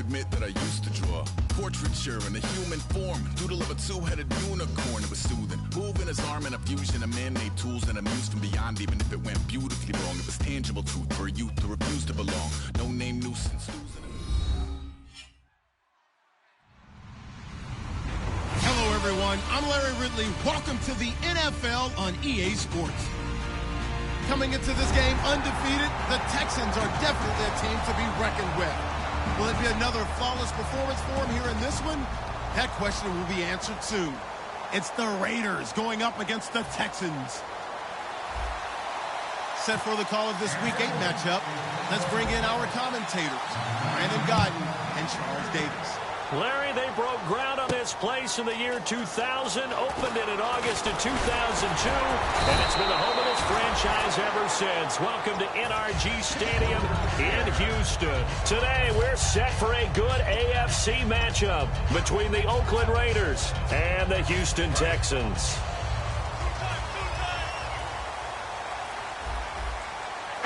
admit that I used to draw portraiture in a human form, doodle of a two-headed unicorn. It was soothing, moving his arm in a fusion of man-made tools and amused from beyond. Even if it went beautifully wrong, it was tangible truth for a youth to refuse to belong. No name nuisance. Hello everyone, I'm Larry Ridley. Welcome to the NFL on EA Sports. Coming into this game undefeated, the Texans are definitely a team to be reckoned with. Will it be another flawless performance for them here in this one? That question will be answered soon. It's the Raiders going up against the Texans. Set for the call of this Week 8 matchup, let's bring in our commentators, Brandon Godden and Charles Davis. Larry, they broke ground on this place in the year 2000, opened it in August of 2002, and it's been the home of this franchise ever since. Welcome to NRG Stadium in Houston. Today, we're set for a good AFC matchup between the Oakland Raiders and the Houston Texans.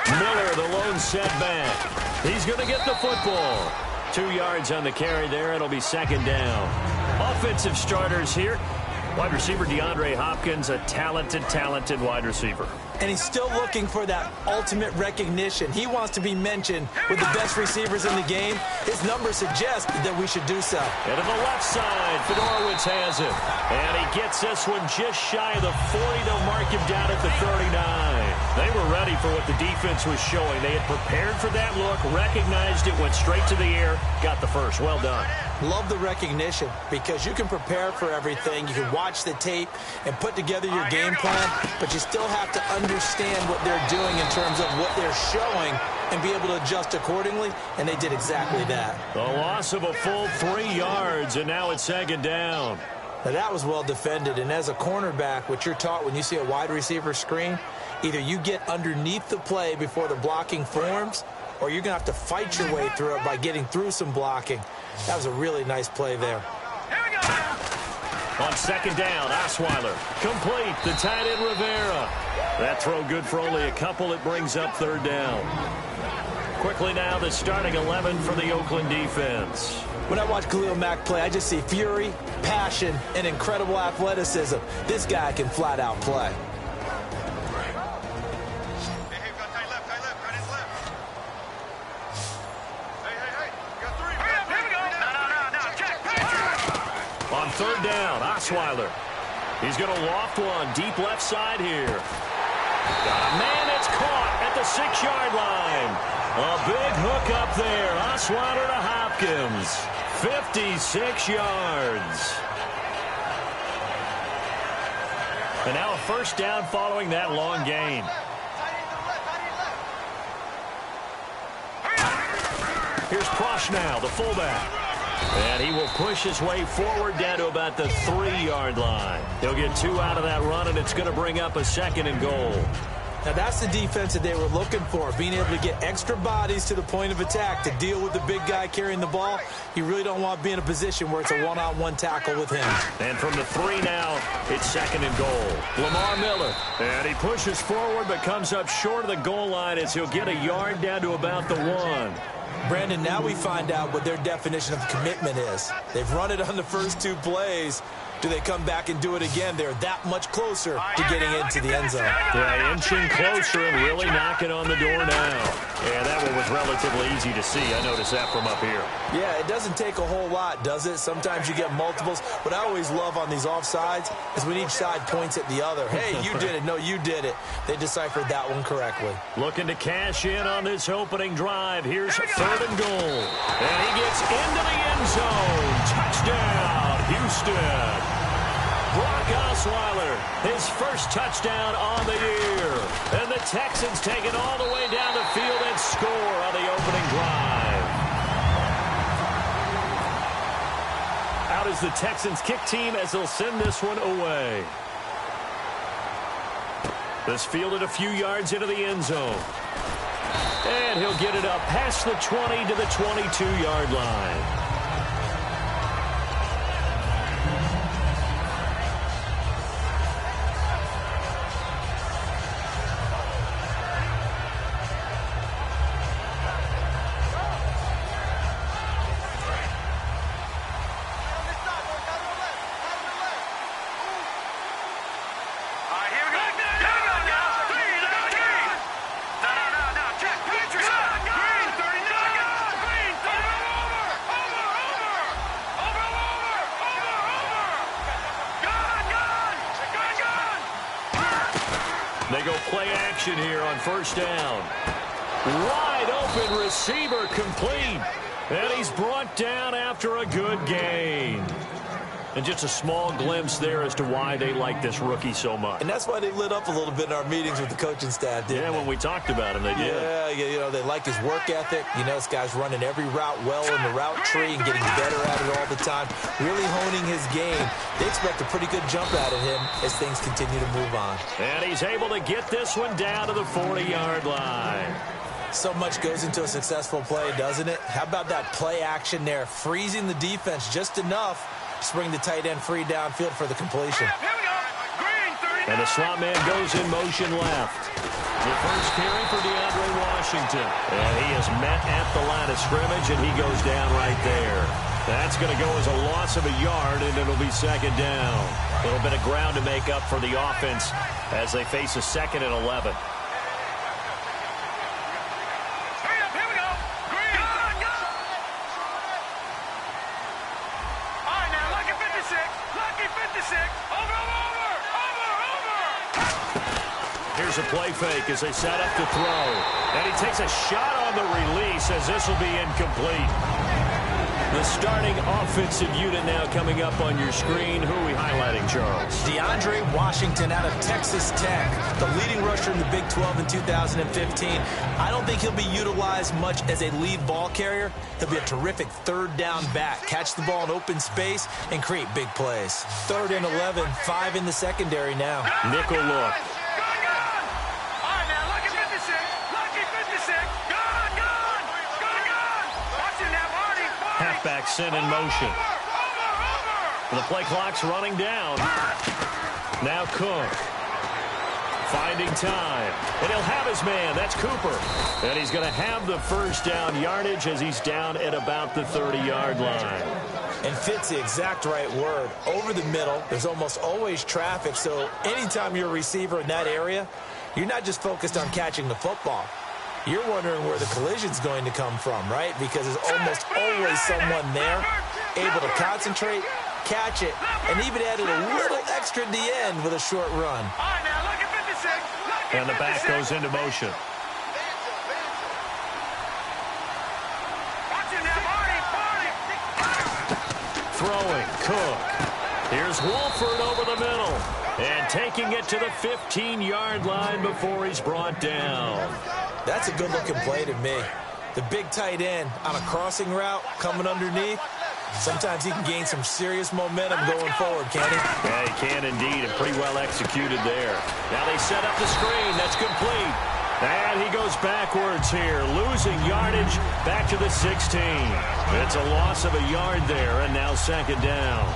Miller, the lone setback. He's going to get the football. 2 yards on the carry there. It'll be second down. Offensive starters here. Wide receiver DeAndre Hopkins, a talented wide receiver. And he's still looking for that ultimate recognition. He wants to be mentioned with the best receivers in the game. His numbers suggest that we should do so. And to the left side, Fedorowicz has it. And he gets this one just shy of the 40. They'll mark him down at the 39. They were ready for what the defense was showing. They had prepared for that look, recognized it, went straight to the air, got the first. Well done. Love the recognition because you can prepare for everything. You can watch the tape and put together your game plan, but you still have to understand what they're doing in terms of what they're showing and be able to adjust accordingly, and they did exactly that. The loss of a full 3 yards, and now it's second down. Now that was well defended, and as a cornerback, what you're taught when you see a wide receiver screen, either you get underneath the play before the blocking forms, or you're going to have to fight your way through it by getting through some blocking. That was a really nice play there. On second down, Osweiler. Complete. The tight end, Rivera. That throw good for only a couple. It brings up third down. Quickly now, the starting 11 for the Oakland defense. When I watch Khalil Mack play, I just see fury, passion, and incredible athleticism. This guy can flat out play. Third down, Osweiler. He's going to loft one deep left side here. Got a man that's caught at the 6-yard line. A big hook up there. Osweiler to Hopkins. 56 yards. And now a first down following that long gain. Here's Proschnow, the fullback. And he will push his way forward down to about the 3-yard line. He'll get 2 out of that run, and it's going to bring up a second and goal. Now, that's the defense that they were looking for, being able to get extra bodies to the point of attack to deal with the big guy carrying the ball. You really don't want to be in a position where it's a one-on-one tackle with him. And from the 3 now, it's second and goal. Lamar Miller. And he pushes forward but comes up short of the goal line as he'll get a yard down to about the 1. Brandon, now we find out what their definition of commitment is. They've run it on the first 2 plays. Do they come back and do it again? They're that much closer to getting into the end zone. Yeah, inching closer and really knocking on the door now. Yeah, that one was relatively easy to see. I noticed that from up here. Yeah, it doesn't take a whole lot, does it? Sometimes you get multiples. What I always love on these offsides is when each side points at the other. Hey, you did it. No, you did it. They deciphered that one correctly. Looking to cash in on this opening drive. Here's third and goal. And he gets into the end zone. Touchdown, Houston. Brock Osweiler, his first touchdown on the year. And the Texans take it all the way down the field and score on the opening drive. Out is the Texans kick team as they'll send this one away. This fielded a few yards into the end zone. And he'll get it up past the 20 to the 22-yard line. They go play action here on first down. Wide open receiver complete. And he's brought down after a good gain. And just a small glimpse there as to why they like this rookie so much. And that's why they lit up a little bit in our meetings with the coaching staff, didn't they? When we talked about him, they did. Yeah, you know, they like his work ethic. You know, this guy's running every route well in the route tree and getting better at it all the time, really honing his game. They expect a pretty good jump out of him as things continue to move on. And he's able to get this one down to the 40-yard line. So much goes into a successful play, doesn't it? How about that play action there, freezing the defense just enough to bring the tight end free downfield for the completion. And the slot man goes in motion left. The first carry for DeAndre Washington. And he is met at the line of scrimmage, and he goes down right there. That's going to go as a loss of a yard, and it'll be second down. A little bit of ground to make up for the offense as they face a 2nd and 11. Here's a play fake as they set up to throw. And he takes a shot on the release as this will be incomplete. The starting offensive unit now coming up on your screen. Who are we highlighting, Charles? DeAndre Washington out of Texas Tech, the leading rusher in the Big 12 in 2015. I don't think he'll be utilized much as a lead ball carrier. He'll be a terrific third down back. Catch the ball in open space and create big plays. 3rd and 11, 5 in the secondary now. Nickel look. Halfback sent in motion. The play clock's running down. Now Cook. Finding time. And he'll have his man. That's Cooper. And he's going to have the first down yardage as he's down at about the 30-yard line. And fit's the exact right word. Over the middle, there's almost always traffic. So anytime you're a receiver in that area, you're not just focused on catching the football. You're wondering where the collision's going to come from, right? Because there's almost always someone there able to concentrate, catch it, and even added a little extra at the end with a short run. And the back goes into motion. Throwing, Cook. Here's Wolford over the middle. And taking it to the 15-yard line before he's brought down. That's a good-looking play to me. The big tight end on a crossing route coming underneath. Sometimes he can gain some serious momentum going forward, can't he? Yeah, he can indeed, and pretty well executed there. Now they set up the screen. That's complete. And he goes backwards here, losing yardage back to the 16. It's a loss of a yard there, and now 2nd down.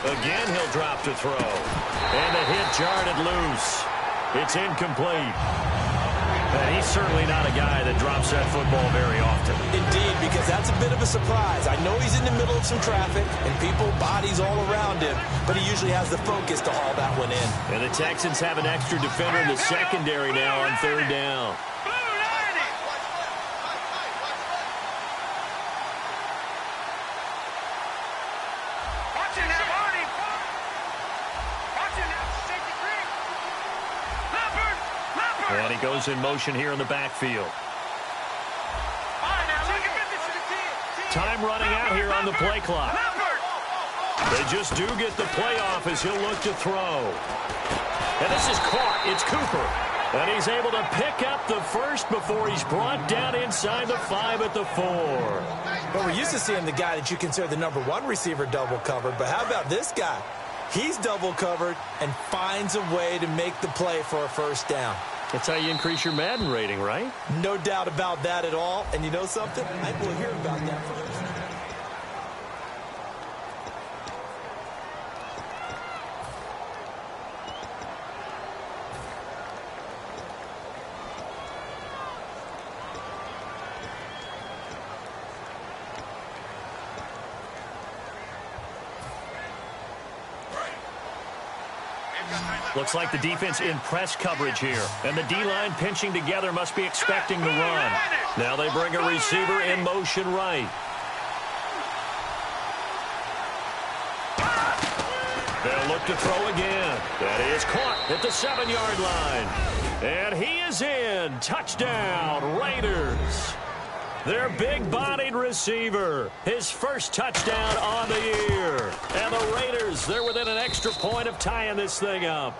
Again, he'll drop to throw. And the hit jarred it loose. It's incomplete. And he's certainly not a guy that drops that football very often. Indeed, because that's a bit of a surprise. I know he's in the middle of some traffic and people, bodies all around him, but he usually has the focus to haul that one in. And the Texans have an extra defender in the secondary now on 3rd down. And he goes in motion here in the backfield. Time running out here on the play clock. They just do get the play off as he'll look to throw. And this is caught. It's Cooper. And he's able to pick up the first before he's brought down inside the 5 at the 4. Well, we're used to seeing the guy that you consider the #1 receiver double covered, but how about this guy? He's double covered and finds a way to make the play for a first down. That's how you increase your Madden rating, right? No doubt about that at all. And you know something? I will hear about that first. Looks like the defense in press coverage here. And the D-line pinching together must be expecting the run. Now they bring a receiver in motion right. They'll look to throw again. That is caught at the 7-yard line. And he is in. Touchdown, Raiders. Their big-bodied receiver, his first touchdown on the year. And the Raiders, they're within an extra point of tying this thing up.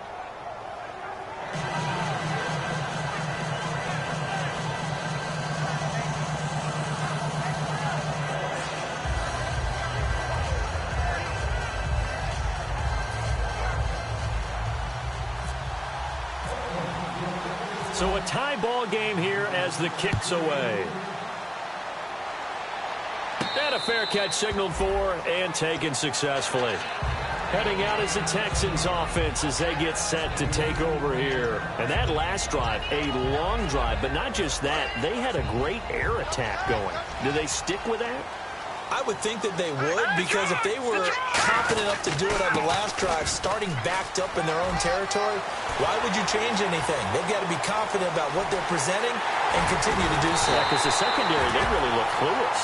So a tie ball game here as the kick's away. And a fair catch signaled for and taken successfully. Heading out is the Texans offense as they get set to take over here. And that last drive, a long drive, but not just that, they had a great air attack going. Do they stick with that? I would think that they would, because if they were confident enough to do it on the last drive, starting backed up in their own territory, why would you change anything? They've got to be confident about what they're presenting and continue to do so. Yeah, because the secondary, they really look clueless.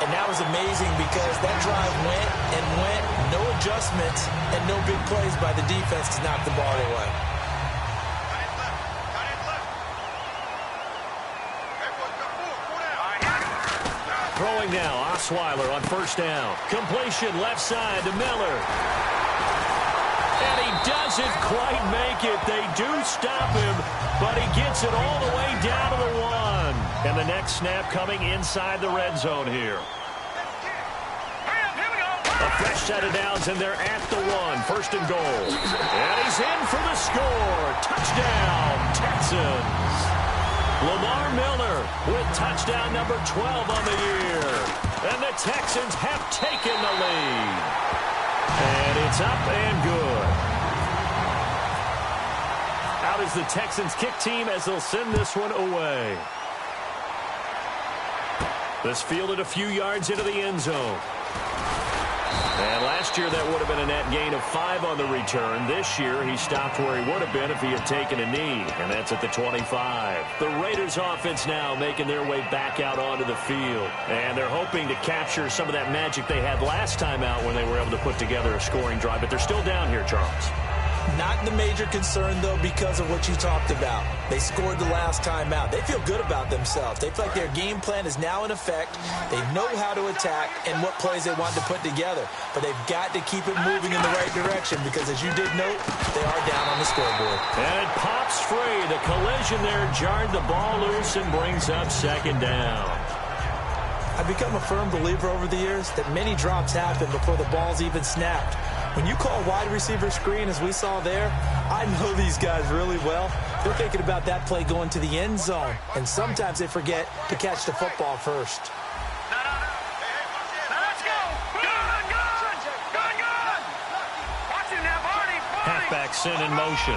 And that was amazing because that drive went and went, no adjustments, and no big plays by the defense to knock the ball away. Throwing now, Osweiler on first down. Completion left side to Miller. And he doesn't quite make it. They do stop him, but he gets it all the way down to the 1. And the next snap coming inside the red zone here. A fresh set of downs, and they're at the 1. First and goal. And he's in for the score. Touchdown, Texans. Lamar Miller with touchdown number 12 on the year. And the Texans have taken the lead. And it's up and good. Out is the Texans kick team as they'll send this one away. This fielded a few yards into the end zone. And last year that would have been a net gain of 5 on the return. This year he stopped where he would have been if he had taken a knee, and that's at the 25. The Raiders offense now making their way back out onto the field. And they're hoping to capture some of that magic they had last time out when they were able to put together a scoring drive. But they're still down here, Charles. Not the major concern, though, because of what you talked about. They scored the last time out. They feel good about themselves. They feel like their game plan is now in effect. They know how to attack and what plays they want to put together. But they've got to keep it moving in the right direction because, as you did note, they are down on the scoreboard. And it pops free. The collision there jarred the ball loose and brings up second down. I've become a firm believer over the years that many drops happen before the ball's even snapped. When you call wide receiver screen, as we saw there, I know these guys really well. They're thinking about that play going to the end zone, and sometimes they forget to catch the football first. Let's go! Good! Watch him now, Barney! Halfback sent in motion.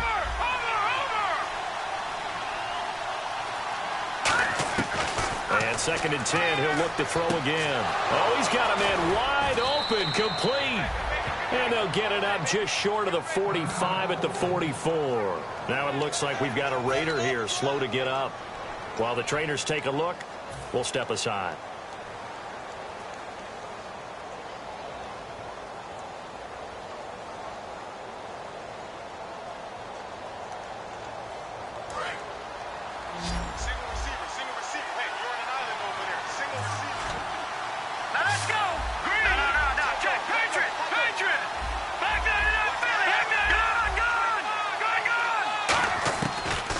And 2nd and 10, he'll look to throw again. Oh, he's got a man wide open, complete. And they'll get it up just short of the 45 at the 44. Now it looks like we've got a Raider here slow to get up. While the trainers take a look, we'll step aside.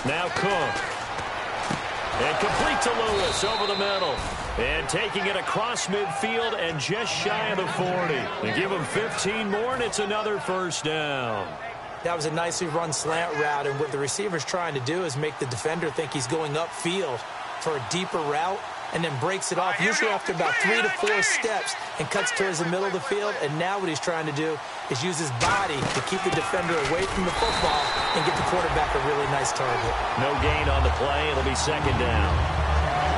Now Cook. And complete to Lewis over the middle. And taking it across midfield and just shy of the 40. They give him 15 more, and it's another first down. That was a nicely run slant route, and what the receiver's trying to do is make the defender think he's going upfield for a deeper route, and then breaks it off, usually after about 3 to 4 steps, and cuts towards the middle of the field. And now what he's trying to do is use his body to keep the defender away from the football and get the quarterback a really nice target. No gain on the play. It'll be second down.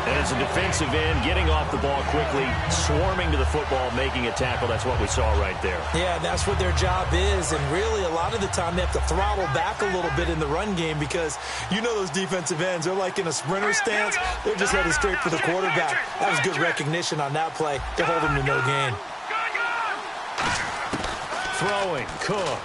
And as a defensive end, getting off the ball quickly, swarming to the football, making a tackle, that's what we saw right there. Yeah, that's what their job is. And really, a lot of the time, they have to throttle back a little bit in the run game because you know those defensive ends, they're like in a sprinter stance. They're just headed straight for the quarterback. That was good recognition on that play to hold him to no gain. Throwing, Cook.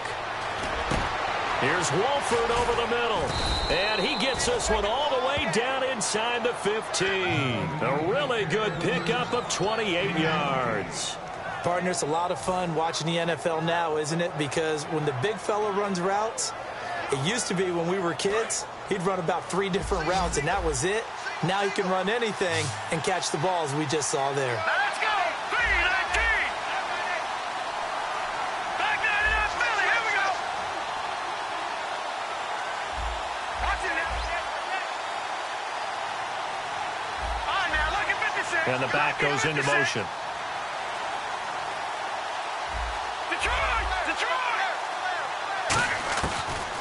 Here's Wolford over the middle. And he gets this one all the way down inside the 15. A really good pickup of 28 yards. Partner, it's a lot of fun watching the NFL now, isn't it? Because when the big fella runs routes, it used to be when we were kids, he'd run about 3 different routes, and that was it. Now he can run anything and catch the balls we just saw there. Let's go! 3-19! Back 99, Philly, here we go! Watch it now. All right, now, look at 56. And the back goes into motion.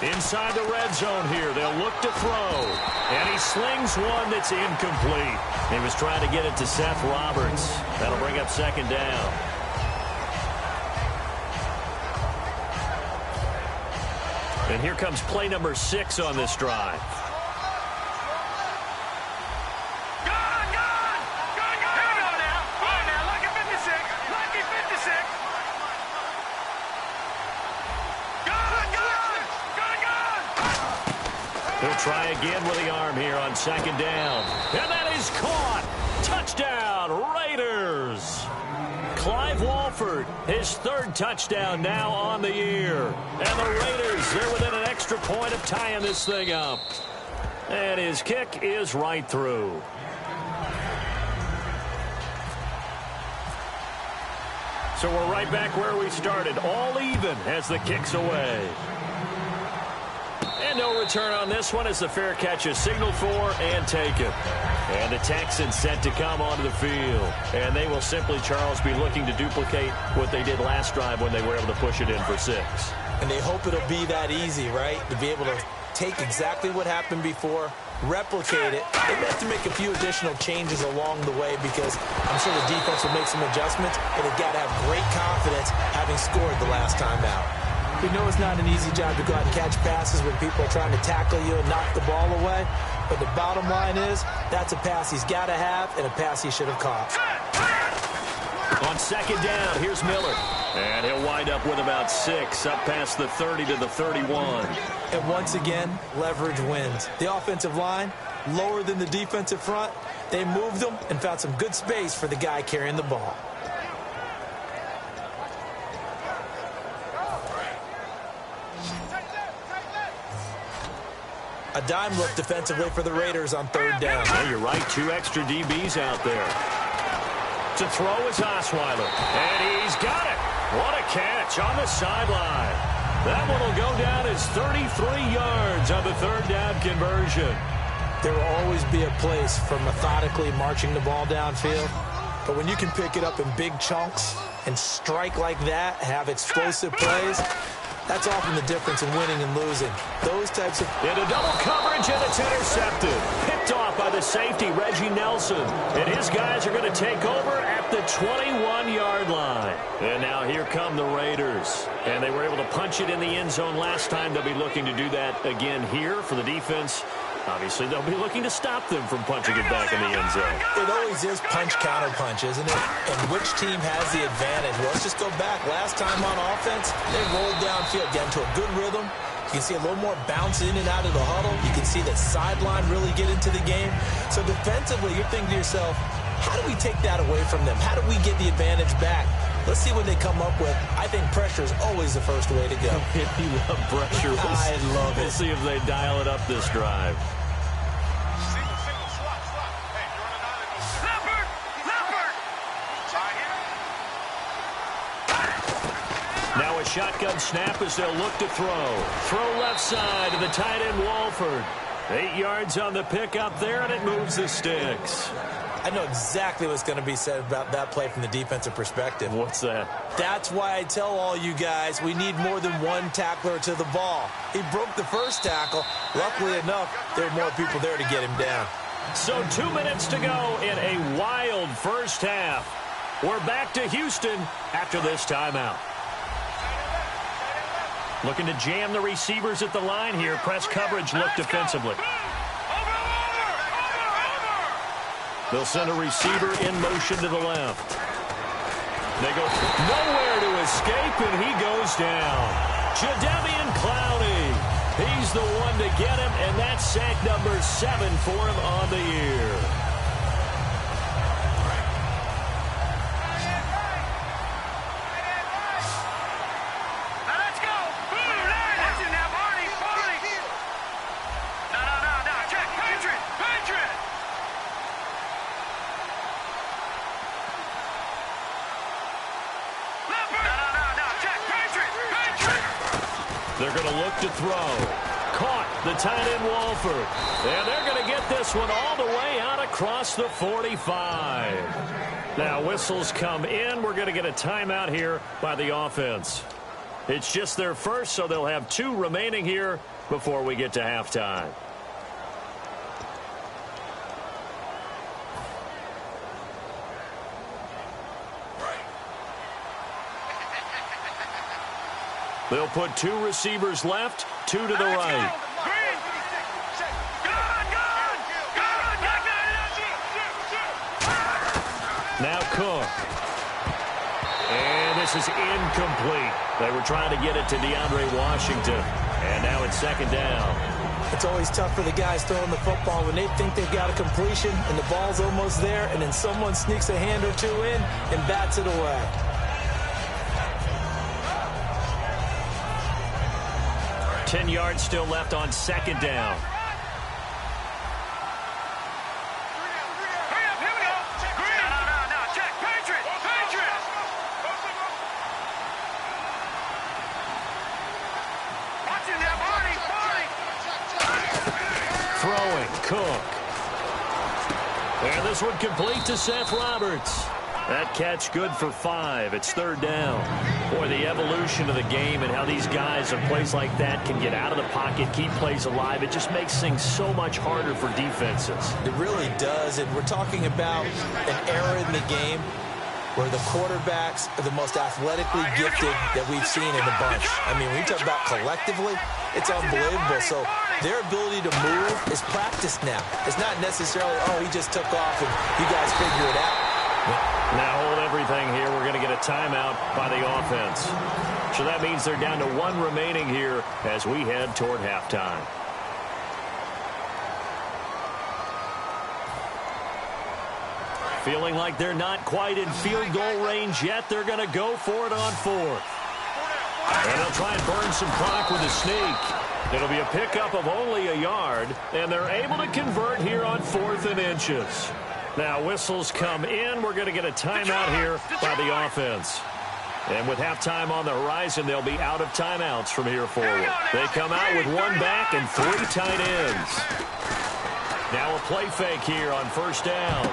Inside the red zone here, they'll look to throw. And he slings one that's incomplete. He was trying to get it to Seth Roberts. That'll bring up second down. And here comes play number 6 on this drive. He'll try again with the arm here on second down. And that is caught. Touchdown, Raiders. Clive Walford, his 3rd touchdown now on the year. And the Raiders, they're within an extra point of tying this thing up. And his kick is right through. So we're right back where we started, all even as the kick's away. And no return on this one as the fair catch is signaled for and taken. And the Texans set to come onto the field. And they will simply, Charles, be looking to duplicate what they did last drive when they were able to push it in for 6. And they hope it'll be that easy, right? To be able to take exactly what happened before, replicate it. They have to make a few additional changes along the way because I'm sure the defense will make some adjustments, but they've got to have great confidence having scored the last time out. We know it's not an easy job to go out and catch passes when people are trying to tackle you and knock the ball away. But the bottom line is, that's a pass he's got to have and a pass he should have caught. On second down, here's Miller. And he'll wind up with about 6, up past the 30 to the 31. And once again, leverage wins. The offensive line, lower than the defensive front. They moved them and found some good space for the guy carrying the ball. A dime look defensively for the Raiders on 3rd down. Yeah, you're right. 2 extra DBs out there. To throw is Osweiler. And he's got it. What a catch on the sideline. That one will go down as 33 yards on the 3rd down conversion. There will always be a place for methodically marching the ball downfield. But when you can pick it up in big chunks and strike like that, have explosive plays, that's often the difference in winning and losing. Those types of... Into double coverage, and it's intercepted. Picked off by the safety, Reggie Nelson. And his guys are going to take over at the 21-yard line. And now here come the Raiders. And they were able to punch it in the end zone last time. They'll be looking to do that again here for the defense. Obviously, they'll be looking to stop them from punching it back in the end zone. It always is punch-counter-punch, isn't it? And which team has the advantage? Well, let's just go back. Last time on offense, they rolled downfield, got into a good rhythm. You can see a little more bounce in and out of the huddle. You can see the sideline really get into the game. So defensively, you're thinking to yourself, how do we take that away from them? How do we get the advantage back? Let's see what they come up with. I think pressure is always the first way to go. You love pressure. I love it. We'll see if they dial it up this drive. Now a shotgun snap as they'll look to throw. Throw left side to the tight end Walford. 8 yards on the pickup there, and it moves the sticks. I know exactly what's going to be said about that play from the defensive perspective. What's that? That's why I tell all you guys we need more than one tackler to the ball. He broke the first tackle. Luckily enough, there were more people there to get him down. So 2 minutes to go in a wild first half. We're back to Houston after this timeout. Looking to jam the receivers at the line here. Press coverage look defensively. They'll send a receiver in motion to the left. They go nowhere to escape, and he goes down. Jadeveon Clowney. He's the one to get him, and that's sack number 7 for him on the year. They're going to look to throw. Caught, the tight end Walford. And they're going to get this one all the way out across the 45. Now whistles come in. We're going to get a timeout here by the offense. It's just their first, so they'll have 2 remaining here before we get to halftime. They'll put 2 receivers left, 2 to the right. Now Cook. And this is incomplete. They were trying to get it to DeAndre Washington. And now it's second down. It's always tough for the guys throwing the football when they think they've got a completion and the ball's almost there, and then someone sneaks a hand or 2 in and bats it away. 10 yards still left on second down. Throwing, Cook. And this one complete to Seth Roberts. That catch good for 5. It's third down. Boy, the evolution of the game and how these guys in plays like that can get out of the pocket, keep plays alive, it just makes things so much harder for defenses. It really does, and we're talking about an era in the game where the quarterbacks are the most athletically gifted that we've seen in the bunch. I mean, when you talk about collectively, it's unbelievable. So their ability to move is practiced now. It's not necessarily, oh, he just took off and you guys figure it out. Now hold everything here. We're going to get a timeout by the offense. So that means they're down to 1 remaining here as we head toward halftime. Feeling like they're not quite in field goal range yet. They're going to go for it on 4th. And they'll try and burn some clock with a sneak. It'll be a pickup of only a yard, and they're able to convert here on 4th and inches. Now whistles come in. We're going to get a timeout here by the offense. And with halftime on the horizon, they'll be out of timeouts from here forward. They come out with 1 back and 3 tight ends. Now a play fake here on first down.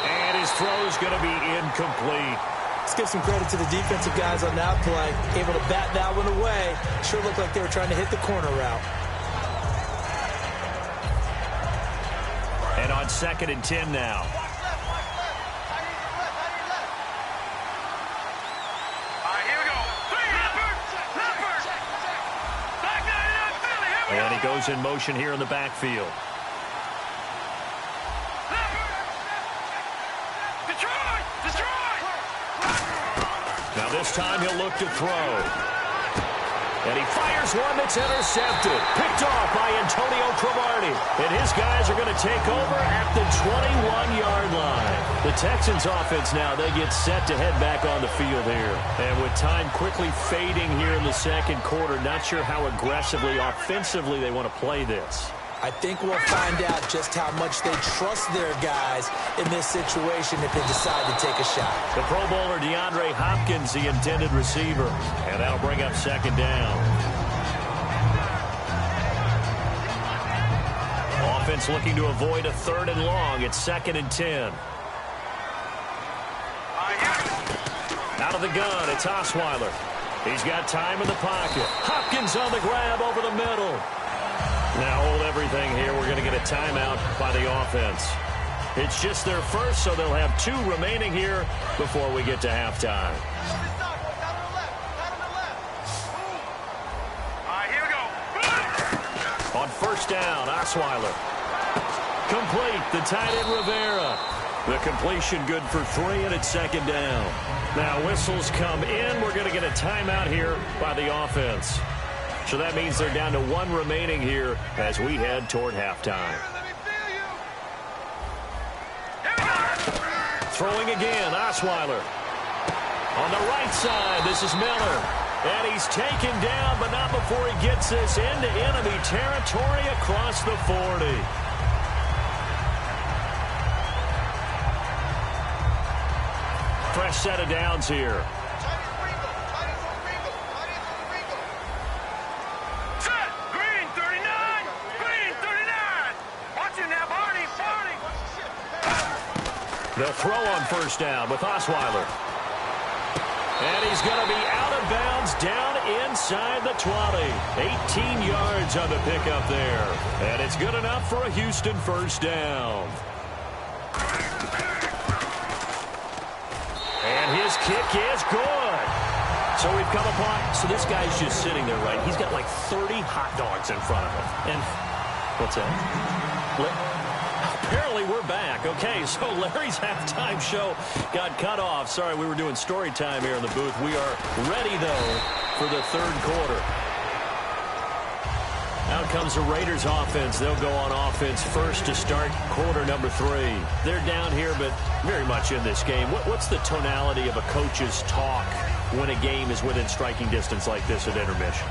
And his throw's going to be incomplete. Let's give some credit to the defensive guys on that play. Able to bat that one away. Sure looked like they were trying to hit the corner route. And on 2nd and 10 now. And he goes in motion here in the backfield. Now this time he'll look to throw. And he fires one that's intercepted. Picked off by Antonio Cromartie. And his guys are going to take over at the 21-yard line. The Texans offense now, they get set to head back on the field here. And with time quickly fading here in the second quarter, not sure how aggressively, offensively they want to play this. I think we'll find out just how much they trust their guys in this situation if they decide to take a shot. The Pro Bowler DeAndre Hopkins, the intended receiver. And that'll bring up second down. Offense looking to avoid a 3rd and long. It's 2nd and 10. Out of the gun, it's Osweiler. He's got time in the pocket. Hopkins on the grab over the middle. Now hold everything here. We're going to get a a timeout by the offense. It's just their first, so they'll have 2 remaining here before we get to halftime. Here we go. On first down, Osweiler. Complete, the tight end Rivera. The completion good for 3, and it's second down. Now whistles come in. We're going to get a timeout here by the offense. So that means they're down to 1 remaining here as we head toward halftime. Throwing again, Osweiler. On the right side, this is Miller. And he's taken down, but not before he gets this into enemy territory across the 40. Fresh set of downs here. Set. Green 39. Green 39. Watch it now, Barney. They'll throw on first down with Osweiler. And he's going to be out of bounds down inside the 20. 18 yards on the pickup there. And it's good enough for a Houston first down. And his kick is good. So we've come upon... So this guy's just sitting there, right? He's got like 30 hot dogs in front of him. And what's that? Apparently we're back. Okay, so Larry's halftime show got cut off. Sorry, we were doing story time here in the booth. We are ready, though, for the third quarter. Out comes the Raiders offense. They'll go on offense first to start quarter number 3. They're down here, but very much in this game. What's the tonality of a coach's talk when a game is within striking distance like this at intermission?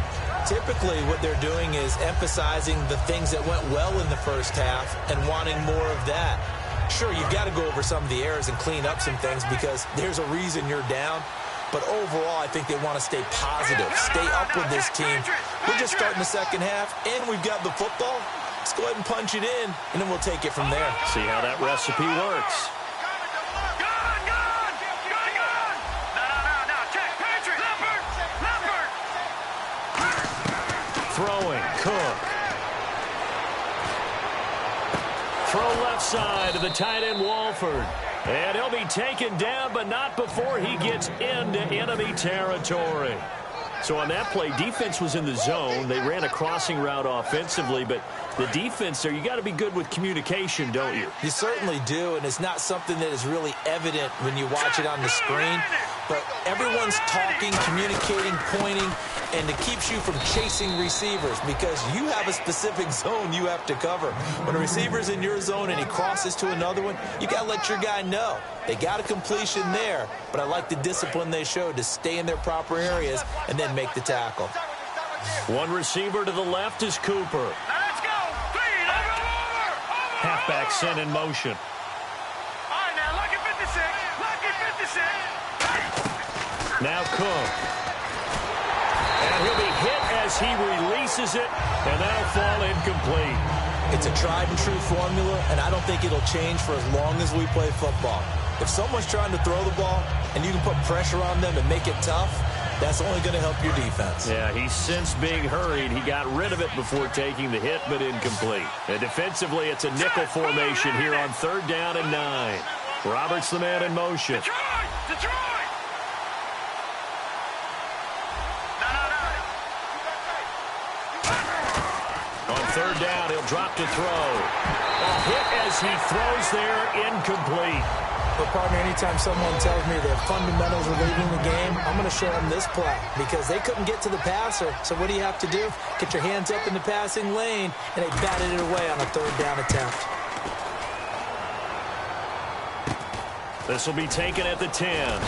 Typically, what they're doing is emphasizing the things that went well in the first half and wanting more of that. Sure, you've got to go over some of the errors and clean up some things because there's a reason you're down. But overall, I think they want to stay positive, stay up with this team. We're just starting the second half, and we've got the football. Let's go ahead and punch it in, and then we'll take it from there. See how that recipe works. Throwing, Cook. Throw left side to the tight end, Walford. And he'll be taken down, but not before he gets into enemy territory. So on that play, defense was in the zone. They ran a crossing route offensively, but the defense there, you got to be good with communication, don't you? You certainly do, and it's not something that is really evident when you watch it on the screen. But everyone's talking, communicating, pointing, and it keeps you from chasing receivers because you have a specific zone you have to cover. When a receiver's in your zone and he crosses to another one, you got to let your guy know. They got a completion there, but I like the discipline they showed to stay in their proper areas and then make the tackle. One receiver to the left is Cooper. Let's go. Clean. Over. Halfback sent in motion. All right, now, lucky 56. Lucky 56. Now Cook. And he'll be hit as he releases it, and that'll fall incomplete. It's a tried-and-true formula, and I don't think it'll change for as long as we play football. If someone's trying to throw the ball and you can put pressure on them and make it tough, that's only going to help your defense. Yeah, he's since being hurried. He got rid of it before taking the hit, but incomplete. And defensively, it's a nickel formation here on third down and 9. Roberts the man in motion. Detroit! On third down, he'll drop to throw. A hit as he throws there, incomplete. But, partner, anytime someone tells me their fundamentals are leading the game, I'm going to show them this play because they couldn't get to the passer. So what do you have to do? Get your hands up in the passing lane, and they batted it away on a third down attempt. This will be taken at the 10.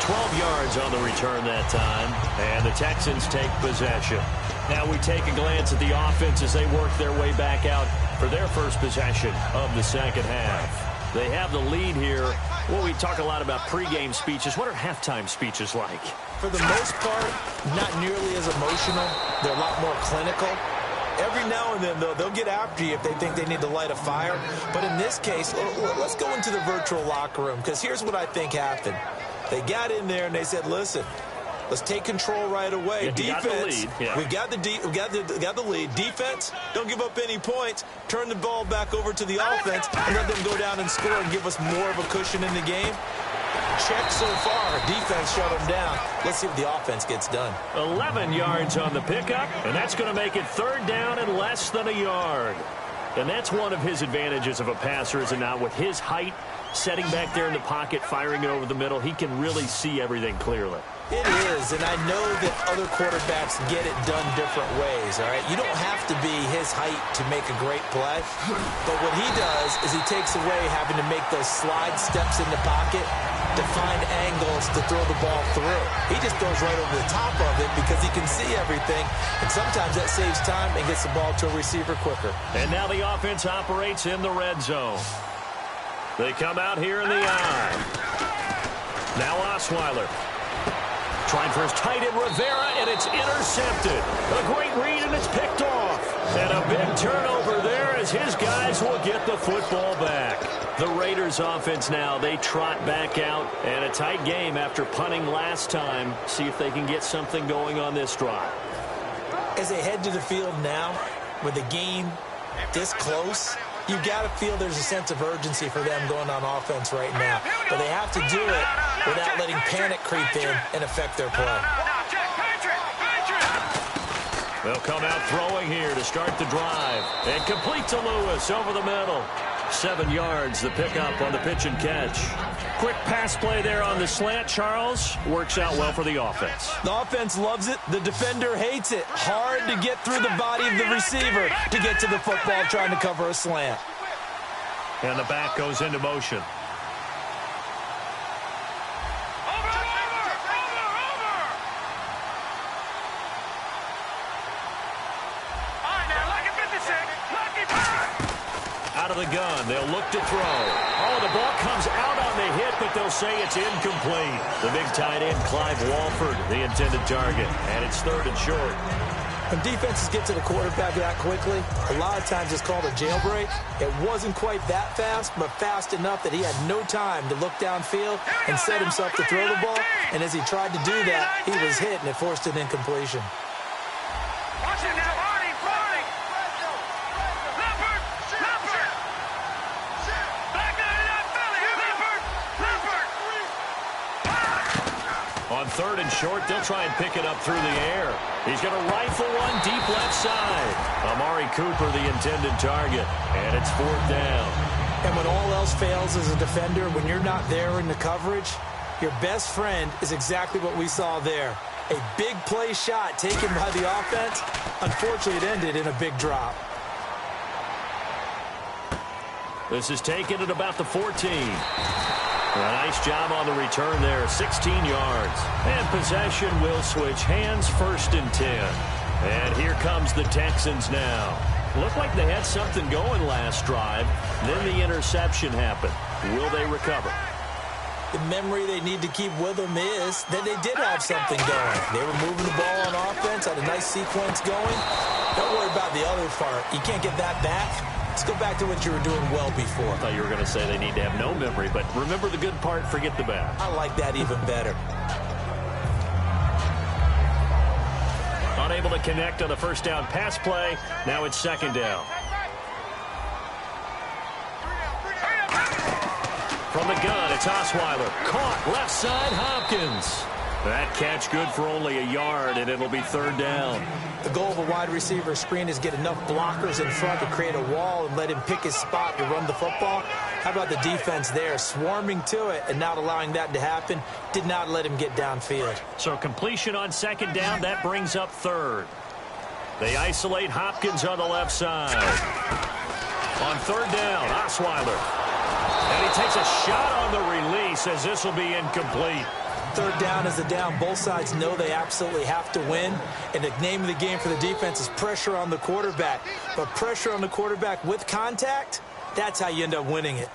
12 yards on the return that time, and the Texans take possession. Now we take a glance at the offense as they work their way back out for their first possession of the second half. They have the lead here. Well, we talk a lot about pregame speeches. What are halftime speeches like? For the most part, not nearly as emotional. They're a lot more clinical. Every now and then, though, they'll get after you if they think they need to light a fire. But in this case, let's go into the virtual locker room because here's what I think happened. They got in there and they said, listen, Let's take control right away. Yeah, Defense, we got the lead. Defense, don't give up any points. Turn the ball back over to the offense and let them go down and score and give us more of a cushion in the game. Check so far. Defense shut them down. Let's see what the offense gets done. 11 yards on the pickup, and that's going to make it 3rd down and less than a yard. And that's one of his advantages of a passer, is it not? With his height, setting back there in the pocket, firing it over the middle, he can really see everything clearly. It is, and I know that other quarterbacks get it done different ways, all right? You don't have to be his height to make a great play, but what he does is he takes away having to make those slide steps in the pocket to find angles to throw the ball through. He just throws right over the top of it because he can see everything, and sometimes that saves time and gets the ball to a receiver quicker. And now the offense operates in the red zone. They come out here in the eye. Now Osweiler. Trying for his tight end, Rivera, and it's intercepted. A great read, and it's picked off. And a big turnover there as his guys will get the football back. The Raiders offense now, they trot back out. And a tight game after punting last time. See if they can get something going on this drive. As they head to the field now, with the game this close, you got to feel there's a sense of urgency for them going on offense right now. But they have to do it without letting panic creep in and affect their play. They'll come out throwing here to start the drive. And complete to Lewis over the middle. 7 yards, the pickup on the pitch and catch. Quick pass play there on the slant, Charles. Works out well for the offense. The offense loves it. The defender hates it. Hard to get through the body of the receiver to get to the football trying to cover a slant. And the back goes into motion. Out of the gun, they'll look to throw. Oh, the ball comes out on the hit, but they'll say it's incomplete. The big tight end, Clive Walford, the intended target, and it's 3rd and short. When defenses get to the quarterback that quickly, a lot of times it's called a jailbreak. It wasn't quite that fast, but fast enough that he had no time to look downfield and set himself to throw the ball. And as he tried to do that, he was hit, and it forced an incompletion. Watch it now, Arnie, Arnie. Leopard, Leopard. Back out of that belly, Leopard, Leopard. On 3rd and short, they'll try and pick it up through the air. He's going to rifle one deep left side. Amari Cooper, the intended target, and it's 4th down. And when all else fails as a defender, when you're not there in the coverage, your best friend is exactly what we saw there. A big play shot taken by the offense. Unfortunately, it ended in a big drop. This is taken at about the 14. A nice job on the return there, 16 yards. And possession will switch hands, 1st and 10. And here comes the Texans now. Looked like they had something going last drive. Then the interception happened. Will they recover? The memory they need to keep with them is that they did have something going. They were moving the ball on offense, had a nice sequence going. Don't worry about the other part. You can't get that back. Let's go back to what you were doing well before. I thought you were going to say they need to have no memory, but remember the good part, forget the bad. I like that even better. Unable to connect on the 1st down pass play. Now it's 2nd down. From the gun, it's Osweiler. Caught left side, Hopkins. That catch good for only a yard, and it'll be 3rd down. The goal of a wide receiver screen is get enough blockers in front to create a wall and let him pick his spot to run the football. How about the defense there, swarming to it and not allowing that to happen? Did not let him get downfield. So completion on 2nd down, that brings up 3rd. They isolate Hopkins on the left side. On 3rd down, Osweiler. And he takes a shot on the release as this will be incomplete. 3rd down is the down. Both sides know they absolutely have to win. And the name of the game for the defense is pressure on the quarterback. But pressure on the quarterback with contact, that's how you end up winning it.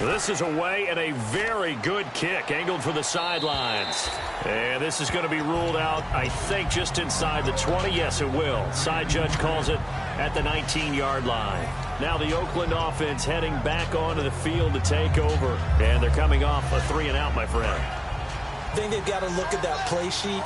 This is away and a very good kick angled for the sidelines. And this is going to be ruled out, I think, just inside the 20. Yes, it will. Side judge calls it at the 19-yard line. Now the Oakland offense heading back onto the field to take over. And they're coming off a 3-and-out, my friend. I think they've got to look at that play sheet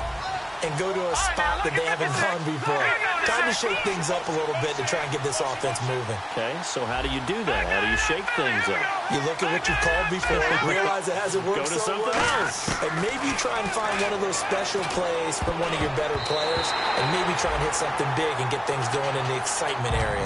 and go to a spot that they haven't gone before. Time to shake things up a little bit to try and get this offense moving. Okay, so how do you do that? How do you shake things up? You look at what you called before, realize it hasn't worked Go to so something well, else. and maybe try and find one of those special plays from one of your better players, and maybe try and hit something big and get things going in the excitement area.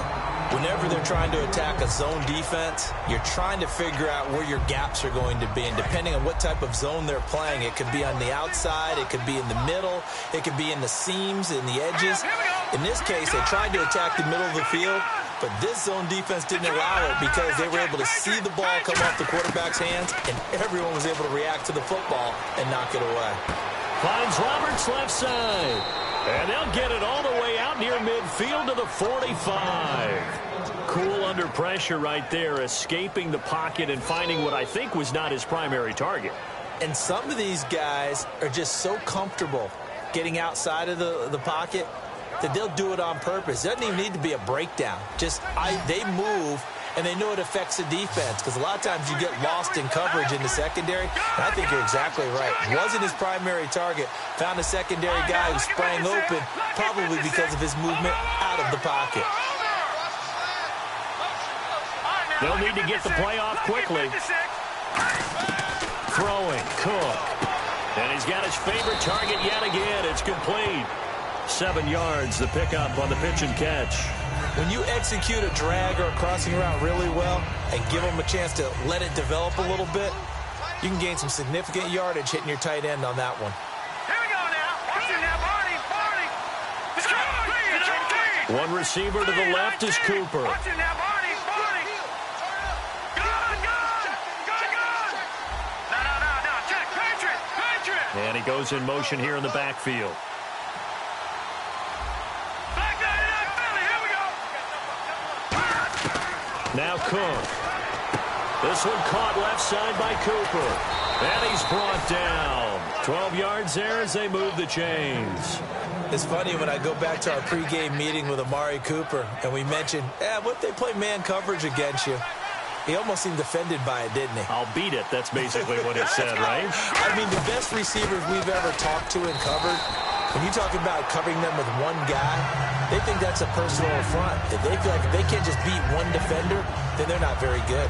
Whenever they're trying to attack a zone defense, you're trying to figure out where your gaps are going to be. And depending on what type of zone they're playing, it could be on the outside, it could be in the middle, it could be in the seams, in the edges. In this case, they tried to attack the middle of the field, but this zone defense didn't allow it because they were able to see the ball come off the quarterback's hands, and everyone was able to react to the football and knock it away. Finds Roberts left side. And they'll get it all the way out near midfield to the 45. Cool under pressure right there, escaping the pocket and finding what I think was not his primary target. And some of these guys are just so comfortable getting outside of the pocket that they'll do it on purpose. It doesn't even need to be a breakdown. They move, and they know it affects the defense because a lot of times you get lost in coverage in the secondary. And I think you're exactly right. Wasn't his primary target. Found a secondary guy who sprang open, probably because of his movement out of the pocket. They'll need to get the play off quickly. Throwing, Cook. And he's got his favorite target yet again. It's complete. 7 yards, the pickup on the pitch and catch. When you execute a drag or a crossing route really well and give them a chance to let it develop a little bit, you can gain some significant yardage hitting your tight end on that one. Here we go now. Watch it now, Barney. One receiver to the left is Cooper. Watch it now, Barney. No. Check. Patriot. And he goes in motion here in the backfield. Now Cook. This one caught left side by Cooper. And he's brought down. 12 yards there as they move the chains. It's funny when I go back to our pregame meeting with Amari Cooper and we mentioned, what if they play man coverage against you? He almost seemed offended by it, didn't he? I'll beat it. That's basically what he said, right? I mean, the best receivers we've ever talked to and covered, when you talk about covering them with one guy, they think that's a personal affront. If they feel like if they can't just beat one defender, then they're not very good.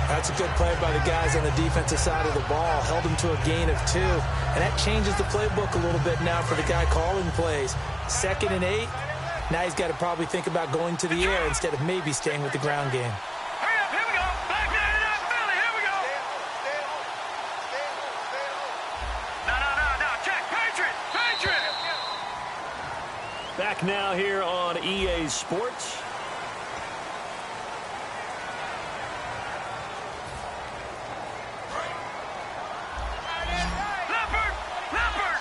That's a good play by the guys on the defensive side of the ball. Held them to a gain of 2. And that changes the playbook a little bit now for the guy calling plays. 2nd and 8. Now he's got to probably think about going to the air instead of maybe staying with the ground game. Hurry up, here we go. Back there in that Philly, here we go. No. Check, Patriot. Back now here on EA Sports. Leopard.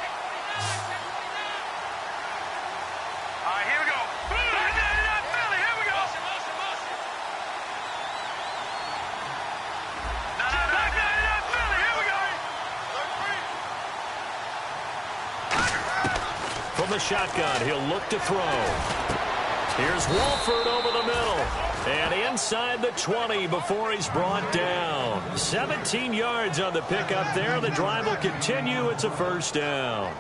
All right, here we go. Back there in that Philly, here we go. No. Back there in that Philly, here we go. From the shotgun, he'll look to throw. Here's Walford over the middle. And inside the 20 before he's brought down. 17 yards on the pickup there. The drive will continue. It's a first down.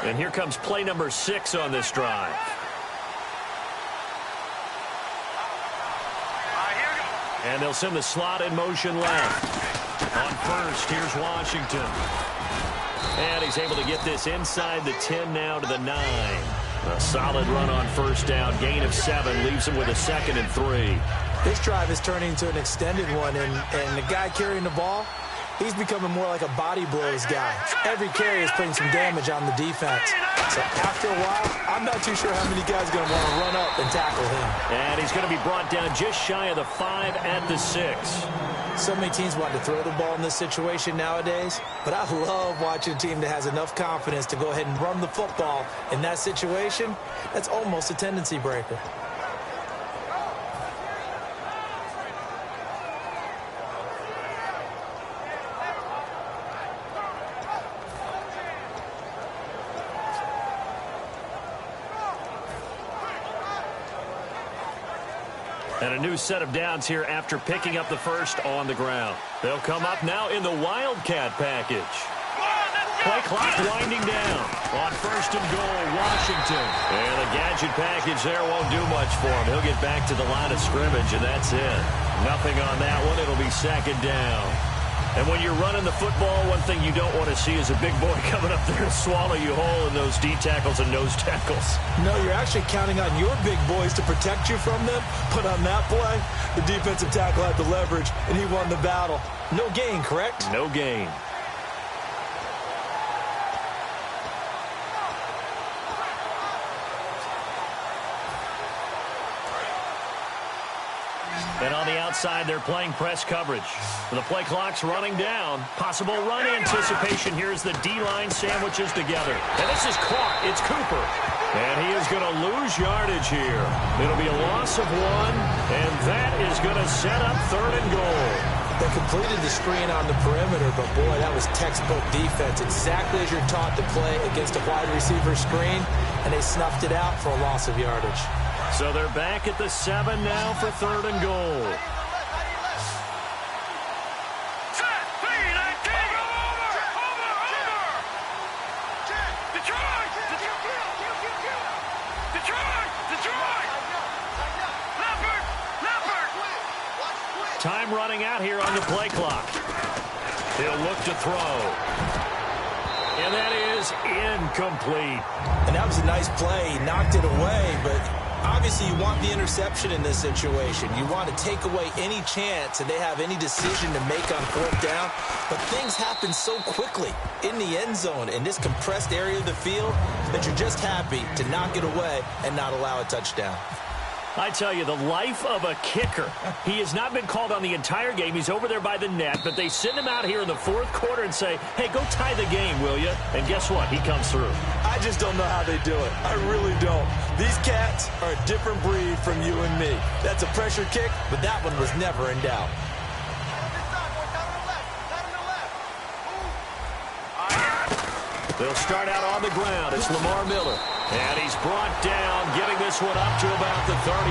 And here comes play number 6 on this drive. And they'll send the slot in motion left. On first, here's Washington. And he's able to get this inside the 10 now to the 9. A solid run on first down. Gain of 7 leaves him with a 2nd and 3. This drive is turning into an extended one, and the guy carrying the ball, he's becoming more like a body blows guy. Every carry is putting some damage on the defense. So after a while, I'm not too sure how many guys are going to want to run up and tackle him. And he's going to be brought down just shy of the 5 at the 6. So many teams want to throw the ball in this situation nowadays, but I love watching a team that has enough confidence to go ahead and run the football in that situation. That's almost a tendency breaker. And a new set of downs here after picking up the first on the ground. They'll come up now in the Wildcat package. Play clock winding down on 1st and goal, Washington. And the gadget package there won't do much for him. He'll get back to the line of scrimmage, and that's it. Nothing on that one. It'll be 2nd down. And when you're running the football, one thing you don't want to see is a big boy coming up there and swallow you whole in those D tackles and nose tackles. No, you're actually counting on your big boys to protect you from them. But on that play, the defensive tackle had the leverage, and he won the battle. No gain, correct? No gain. And on the outside, they're playing press coverage. The play clock's running down. Possible run anticipation. Here's the D-line sandwiches together. And this is caught. It's Cooper. And he is going to lose yardage here. It'll be a loss of 1, and that is going to set up 3rd and goal. They completed the screen on the perimeter, but boy, that was textbook defense. Exactly as you're taught to play against a wide receiver screen, and they snuffed it out for a loss of yardage. So they're back at the 7 now for 3rd and goal. Time running out here on the play clock. He'll look to throw. And that is incomplete. And that was a nice play. He knocked it away, but obviously you want the interception in this situation. You want to take away any chance that they have any decision to make on 4th down. But things happen so quickly in the end zone in this compressed area of the field that you're just happy to knock it away and not allow a touchdown. I tell you, the life of a kicker. He has not been called on the entire game. He's over there by the net, but they send him out here in the 4th quarter and say, hey, go tie the game, will you? And guess what? He comes through. I just don't know how they do it. I really don't. These cats are a different breed from you and me. That's a pressure kick, but that one was never in doubt. They'll start out on the ground. It's Lamar Miller. And he's brought down, getting this one up to about the 35.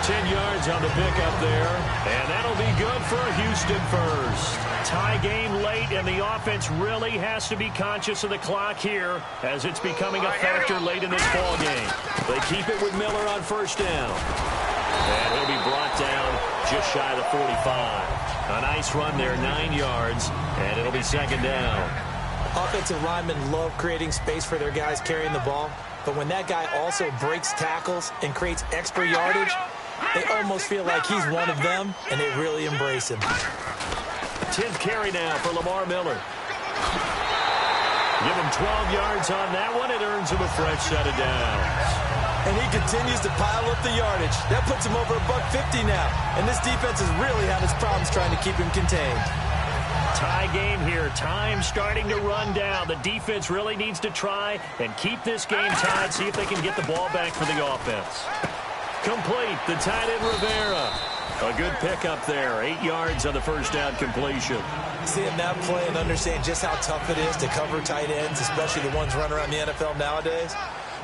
10 yards on the pickup there. And that'll be good for a Houston first. Tie game late, and the offense really has to be conscious of the clock here as it's becoming a factor late in this ball game. They keep it with Miller on 1st down. And he'll be brought down just shy of the 45. A nice run there, 9 yards, and it'll be 2nd down. Offensive linemen love creating space for their guys carrying the ball, but when that guy also breaks tackles and creates extra yardage, they almost feel like he's one of them, and they really embrace him. 10th carry now for Lamar Miller. Give him 12 yards on that one. It earns him a fresh set of downs. And he continues to pile up the yardage. That puts him over $150 now, and this defense has really had its problems trying to keep him contained. Tie game here. Time starting to run down. The defense really needs to try and keep this game tied, see if they can get the ball back for the offense. Complete. The tight end Rivera. A good pickup there. 8 yards on the 1st down completion. Seeing that play and understand just how tough it is to cover tight ends, especially the ones running around the NFL nowadays,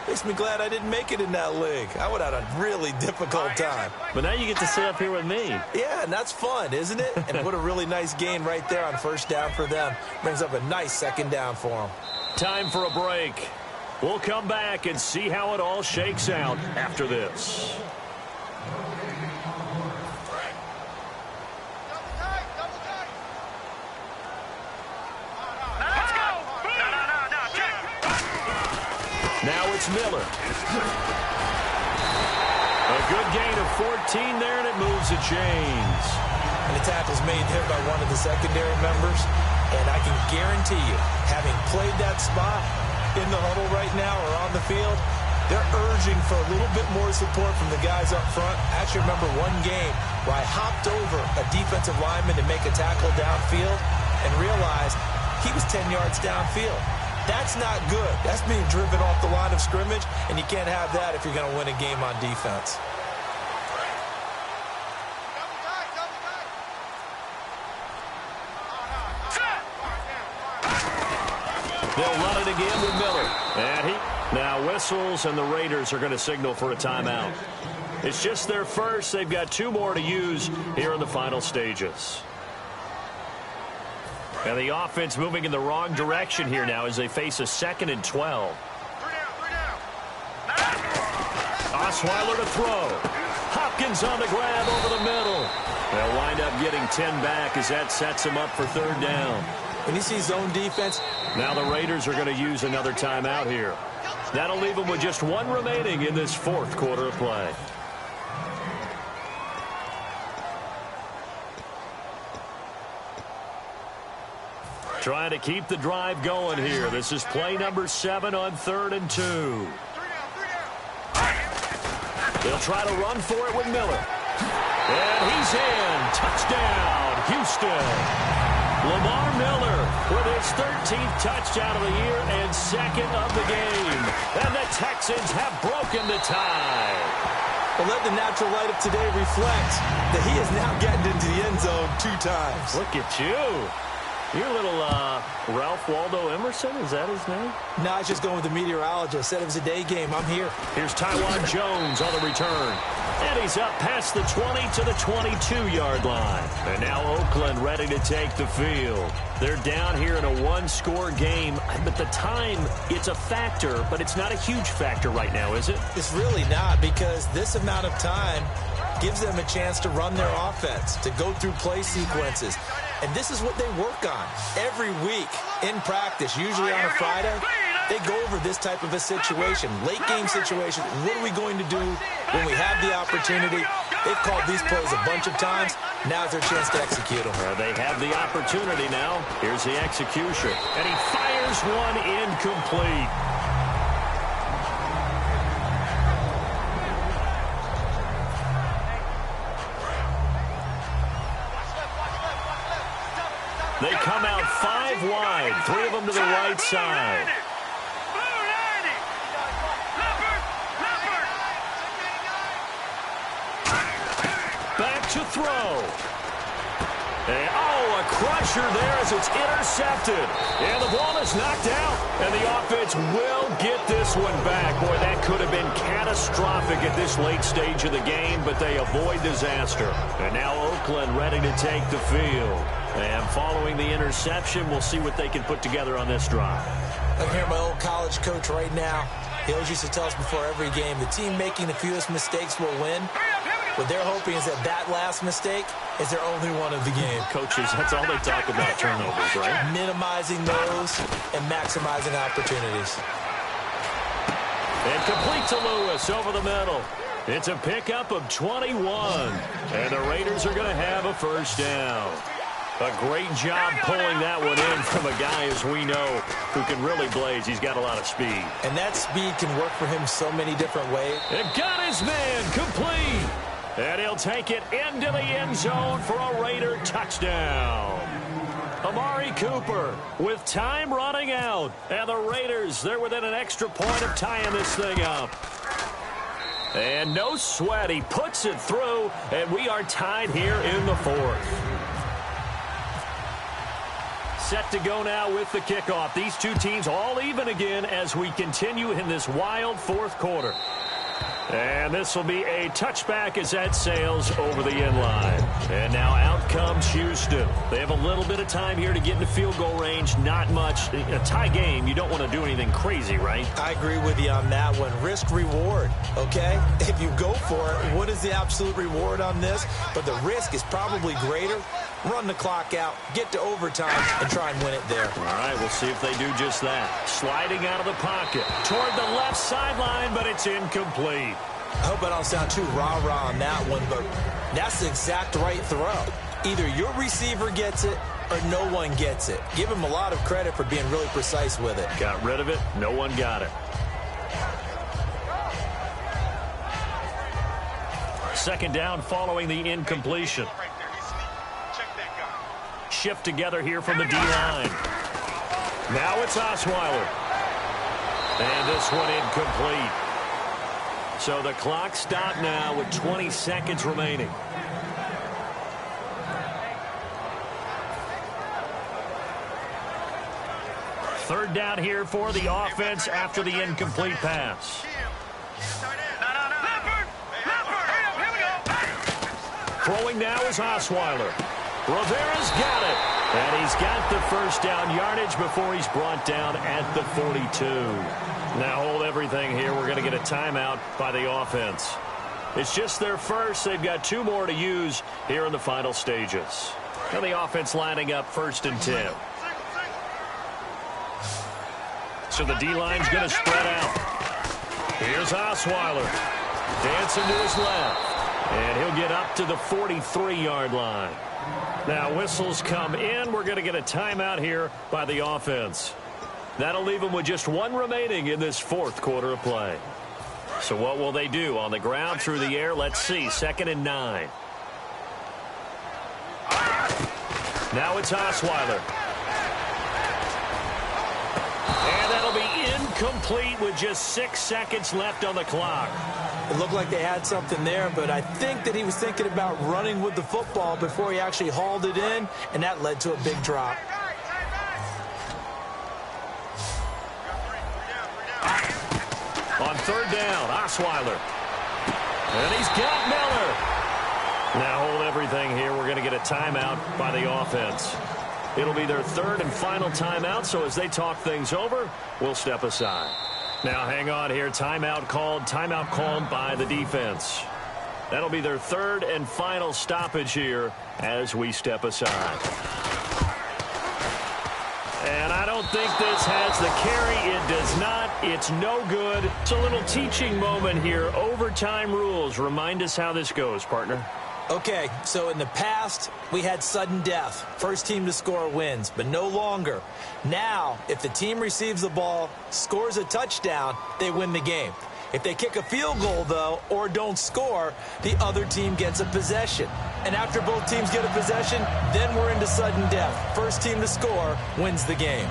makes me glad I didn't make it in that league. I would have had a really difficult time. But now you get to sit up here with me. Yeah, and that's fun, isn't it? And what a really nice gain right there on 1st down for them. Brings up a nice 2nd down for them. Time for a break. We'll come back and see how it all shakes out after this. Now it's Miller. A good gain of 14 there, and it moves the chains. And the tackle's made there by one of the secondary members. And I can guarantee you, having played that spot in the huddle right now or on the field, they're urging for a little bit more support from the guys up front. I actually remember one game where I hopped over a defensive lineman to make a tackle downfield and realized he was 10 yards downfield. That's not good. That's being driven off the line of scrimmage, and you can't have that if you're going to win a game on defense. They'll run it again with Miller. And he now whistles, and the Raiders are going to signal for a timeout. It's just their first. They've got 2 more to use here in the final stages. And the offense moving in the wrong direction here now as they face a 2nd and 12. Osweiler to throw. Hopkins on the grab over the middle. They'll wind up getting 10 back as that sets them up for 3rd down. When you see zone defense. Now the Raiders are going to use another timeout here. That'll leave them with just 1 remaining in this 4th quarter of play. Trying to keep the drive going here. This is play number 7 on 3rd and 2. They'll try to run for it with Miller. And he's in. Touchdown, Houston. Lamar Miller with his 13th touchdown of the year and 2nd of the game. And the Texans have broken the tie. Well, let the natural light of today reflect that he has now gotten into the end zone 2 times. Look at you. You're a little Ralph Waldo Emerson, is that his name? No, I was just going with the meteorologist. Said it was a day game. I'm here. Here's Tywan Jones on the return. And he's up past the 20 to the 22-yard line. And now Oakland ready to take the field. They're down here in a 1-score game. But the time, it's a factor, but it's not a huge factor right now, is it? It's really not, because this amount of time gives them a chance to run their offense, to go through play sequences. And this is what they work on every week in practice, usually on a Friday. They go over this type of a situation, late game situation. What are we going to do when we have the opportunity? They've called these plays a bunch of times. Now's their chance to execute them. They have the opportunity now. Here's the execution. And he fires one incomplete. They come out 5 wide, 3 of them to the right side. Back to throw. And, a crusher there as it's intercepted. And the ball is knocked out. And the offense will get this one back. Boy, that could have been catastrophic at this late stage of the game, but they avoid disaster. And now Oakland ready to take the field. And following the interception, we'll see what they can put together on this drive. I'm here, my old college coach right now. He always used to tell us before every game, the team making the fewest mistakes will win. What they're hoping is that last mistake is their only one of the game. Coaches, that's all they talk about, turnovers, right? Minimizing those and maximizing opportunities. And complete to Lewis over the middle. It's a pickup of 21. And the Raiders are going to have a 1st down. A great job pulling that one in from a guy, as we know, who can really blaze. He's got a lot of speed. And that speed can work for him so many different ways. And got his man complete. And he'll take it into the end zone for a Raider touchdown. Amari Cooper with time running out. And the Raiders, they're within an extra point of tying this thing up. And no sweat. He puts it through, and we are tied here in the 4th. Set to go now with the kickoff. These two teams all even again as we continue in this wild 4th quarter. And this will be a touchback as that sails over the end line. And now out comes Houston. They have a little bit of time here to get into field goal range. Not much. A tie game, you don't want to do anything crazy, right? I agree with you on that one. Risk-reward, okay? If you go for it, what is the absolute reward on this? But the risk is probably greater. Run the clock out, get to overtime, and try and win it there. All right, we'll see if they do just that. Sliding out of the pocket toward the left sideline, but it's incomplete. I hope I don't sound too rah-rah on that one, but that's the exact right throw. Either your receiver gets it or no one gets it. Give him a lot of credit for being really precise with it. Got rid of it. No one got it. Second down following the incompletion. Shift together here from the D-line. Now it's Osweiler. And this one incomplete. So the clock stopped now with 20 seconds remaining. Third down here for the offense after the incomplete pass. Throwing now is Osweiler. Rivera's got it. And he's got the first down yardage before he's brought down at the 42. Now hold everything here. We're going to get a timeout by the offense. It's just their first. They've got 2 more to use here in the final stages. And the offense lining up 1st and 10. So the D-line's going to spread out. Here's Osweiler. Dancing to his left. And he'll get up to the 43-yard line. Now whistles come in. We're going to get a timeout here by the offense. That'll leave them with just 1 remaining in this 4th quarter of play. So what will they do? On the ground, through the air? Let's see. 2nd and 9. Now it's Osweiler. And that'll be incomplete with just 6 seconds left on the clock. It looked like they had something there, but I think that he was thinking about running with the football before he actually hauled it in, and that led to a big drop. On 3rd down, Osweiler. And he's got Miller. Now hold everything here. We're going to get a timeout by the offense. It'll be their 3rd and final timeout, so as they talk things over, we'll step aside. Now hang on here. Timeout called by the defense. That'll be their 3rd and final stoppage here as we step aside. And I don't think this has the carry. It does not. It's no good. It's a little teaching moment here. Overtime rules. Remind us how this goes, partner. Okay, so in the past, we had sudden death. First team to score wins, but no longer. Now, if the team receives the ball, scores a touchdown, they win the game. If they kick a field goal, though, or don't score, the other team gets a possession. And after both teams get a possession, then we're into sudden death. First team to score wins the game.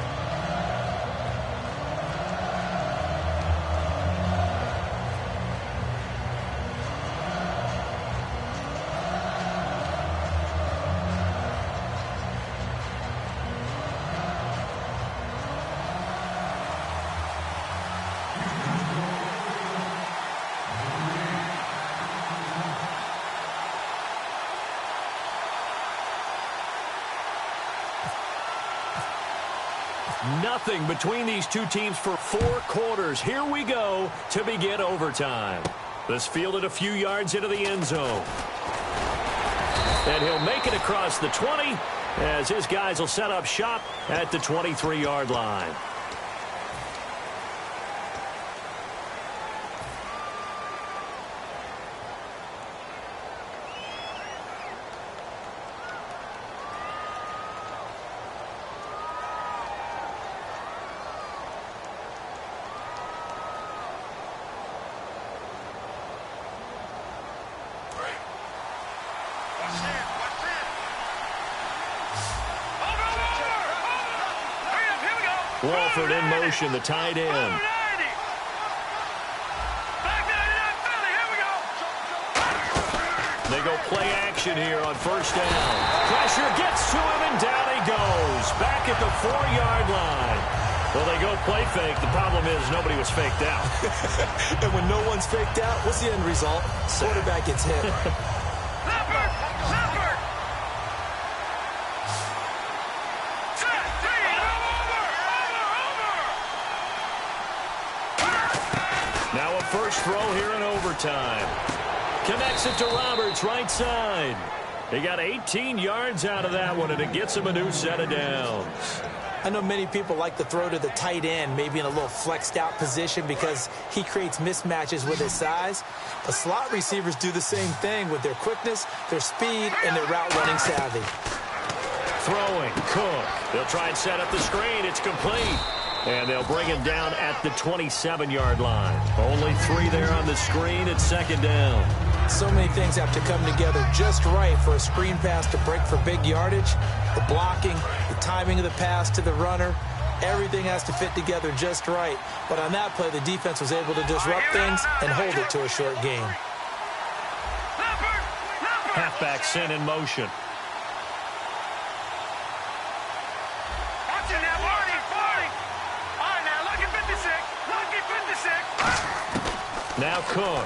Nothing between these two teams for 4 quarters. Here we go to begin overtime. This fielded a few yards into the end zone. And he'll make it across the 20 as his guys will set up shop at the 23-yard line. Walford in motion, the tight end. They go play action here on 1st down. Pressure gets to him, and down he goes. Back at the 4-yard line. Well, they go play fake. The problem is nobody was faked out. And when no one's faked out, what's the end result? Quarterback gets hit. Now a first throw here in overtime. Connects it to Roberts, right side. He got 18 yards out of that one, and it gets him a new set of downs. I know many people like to throw to the tight end, maybe in a little flexed out position because he creates mismatches with his size. The slot receivers do the same thing with their quickness, their speed, and their route running savvy. Throwing, Cook. They'll try and set up the screen. It's complete. And they'll bring him down at the 27-yard line. Only 3 there on the screen. It's 2nd down. So many things have to come together just right for a screen pass to break for big yardage. The blocking, the timing of the pass to the runner, everything has to fit together just right. But on that play, the defense was able to disrupt things and hold it to a short gain. Halfback sent in motion. Now Cook.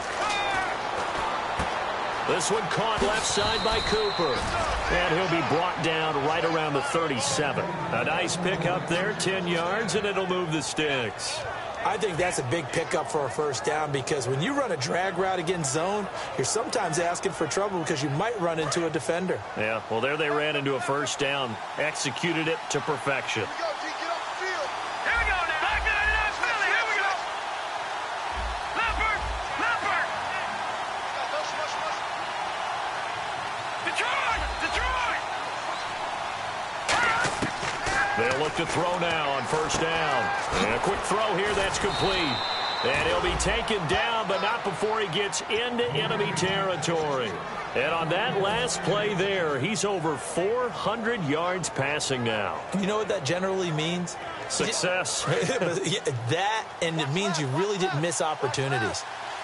This one caught left side by Cooper. And he'll be brought down right around the 37. A nice pickup there, 10 yards, and it'll move the sticks. I think that's a big pickup for a first down because when you run a drag route against zone, you're sometimes asking for trouble because you might run into a defender. Yeah, well, there they ran into a first down. Executed it to perfection. They'll look to throw now on first down. And a quick throw here, that's complete. And he'll be taken down, but not before he gets into enemy territory. And on that last play there, he's over 400 yards passing now. You know what that generally means? Success. That, and it means you really didn't miss opportunities.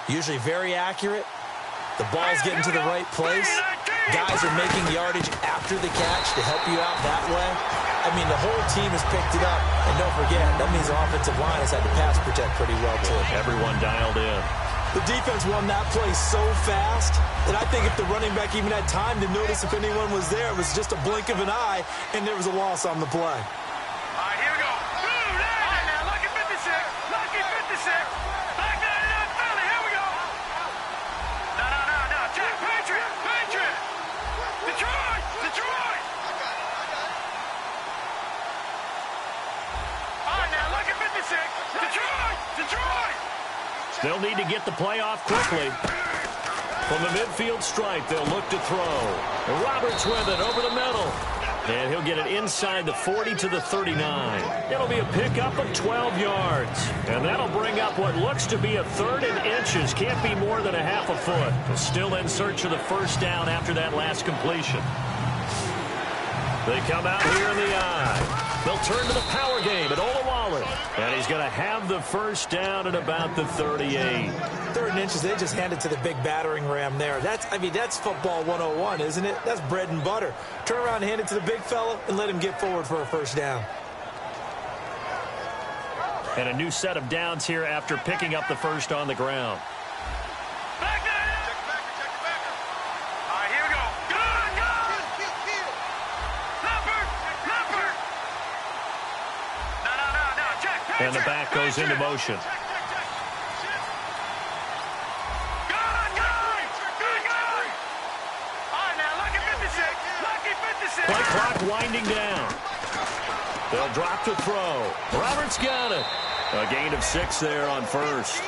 Usually very accurate. The ball's getting to the right place. Guys are making yardage after the catch to help you out that way. I mean, the whole team has picked it up. And don't forget, that means the offensive line has had to pass protect pretty well, too. Everyone dialed in. The defense won that play so fast that I think if the running back even had time to notice if anyone was there, it was just a blink of an eye, and there was a loss on the play. All right, here we go. All right, now, lucky 56. Lucky 56. Back to Philly. Here we go. No. Jack, Patriot. Detroit. All right, now, lucky 56. Detroit. They'll need to get the play off quickly. From the midfield stripe, they'll look to throw. And Roberts with it over the middle. And he'll get it inside the 40 to the 39. It'll be a pickup of 12 yards. And that'll bring up what looks to be a third and inches. Can't be more than a half a foot. Still in search of the first down after that last completion. They come out here in the eye. They'll turn to the power game at Olawale. And he's going to have the first down at about the 38. Third and inches, they just hand it to the big battering ram there. That's football 101, isn't it? That's bread and butter. Turn around and hand it to the big fella and let him get forward for a first down. And a new set of downs here after picking up the first on the ground. And the back goes into motion. Play clock winding down. They'll drop to throw. Roberts got it. A gain of 6 there on first.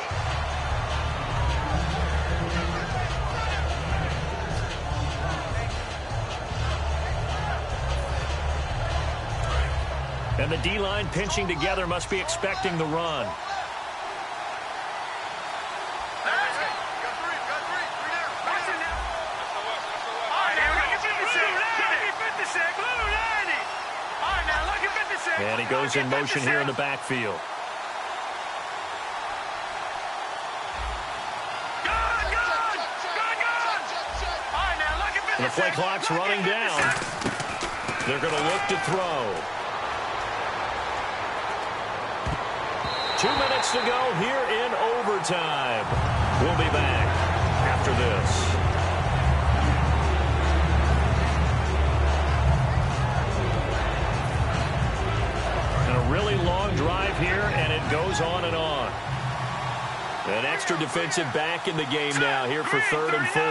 And the D-line pinching together must be expecting the run. And he goes in motion here in the backfield. And the play clock's running down. They're going to look to throw. 2 minutes to go here in overtime. We'll be back after this. And a really long drive here, and it goes on and on. An extra defensive back in the game now here for 3rd and 4.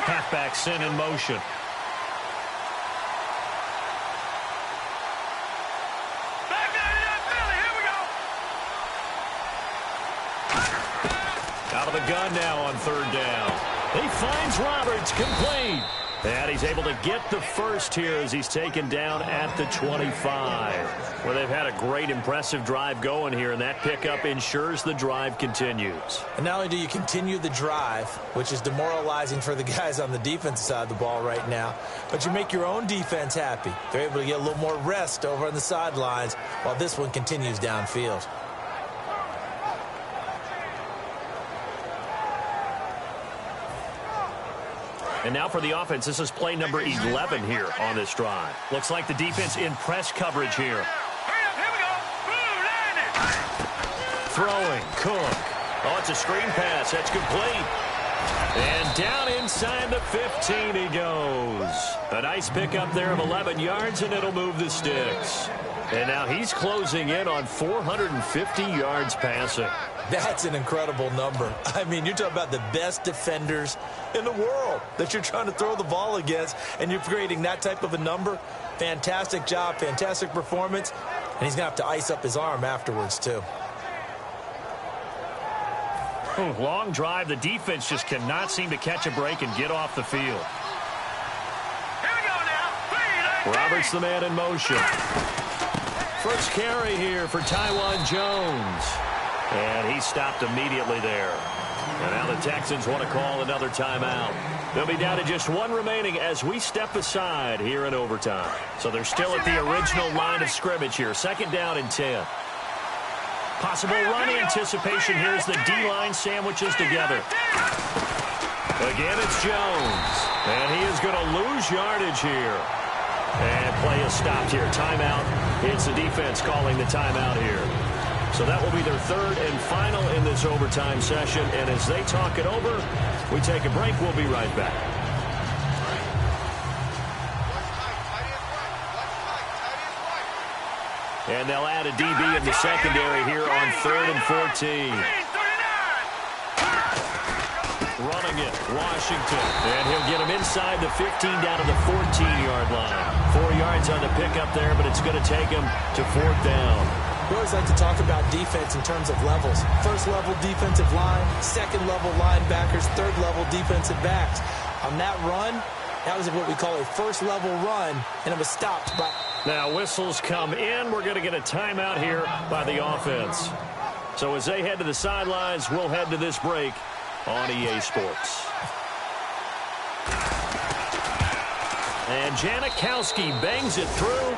Halfback sent in motion. Out of the gun now on 3rd down. He finds Roberts, complete. And he's able to get the first here as he's taken down at the 25. Well, they've had a great, impressive drive going here, and that pickup ensures the drive continues. And not only do you continue the drive, which is demoralizing for the guys on the defensive side of the ball right now, but you make your own defense happy. They're able to get a little more rest over on the sidelines while this one continues downfield. And now for the offense, this is play number 11 here on this drive. Looks like the defense in press coverage here. Throwing, Cook. Oh, it's a screen pass. That's complete. And down inside the 15 he goes. A nice pickup there of 11 yards, and it'll move the sticks. And now he's closing in on 450 yards passing. That's an incredible number. I mean, you're talking about the best defenders in the world that you're trying to throw the ball against, and you're creating that type of a number. Fantastic job, fantastic performance, and he's going to have to ice up his arm afterwards, too. Long drive. The defense just cannot seem to catch a break and get off the field. Here we go now. Roberts the man in motion. First carry here for Taiwan Jones. And he stopped immediately there. And now the Texans want to call another timeout. They'll be down to just one remaining as we step aside here in overtime. So they're still at the original line of scrimmage here. 2nd down and 10. Possible run anticipation. Here's the D-line sandwiches together. Again, it's Jones. And he is going to lose yardage here. And play is stopped here. Timeout. It's the defense calling the timeout here. So that will be their 3rd and final in this overtime session. And as they talk it over, we take a break. We'll be right back. And they'll add a DB in the secondary here on 3rd and 14. Running it, Washington. And he'll get him inside the 15 down to the 14-yard line. 4 yards on the pickup there, but it's going to take him to 4th down. We always like to talk about defense in terms of levels. 1st-level defensive line, 2nd-level linebackers, 3rd-level defensive backs. On that run, that was what we call a 1st-level run, and it was stopped by... Now whistles come in. We're going to get a timeout here by the offense. So as they head to the sidelines, we'll head to this break on EA Sports. And Janikowski bangs it through.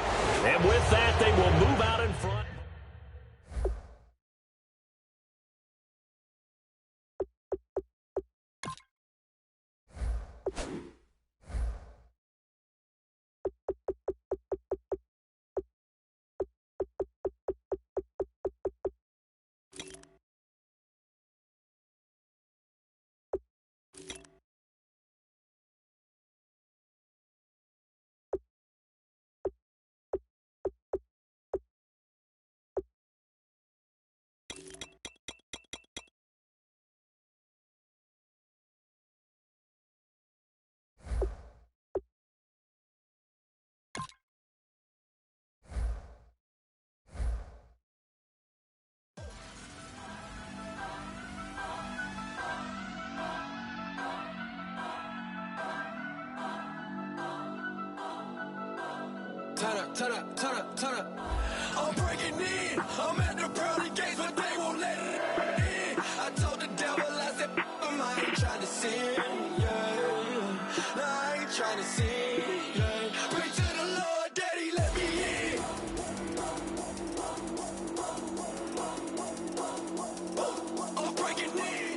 And with that, they will move out in front. Turn up. I'm breaking in. I'm at the pearly gates, but they won't let it in. I told the devil, I said, I ain't trying to sin, yeah. No, I ain't trying to sin, yeah. Pray to the Lord, Daddy, let me in. I'm breaking in.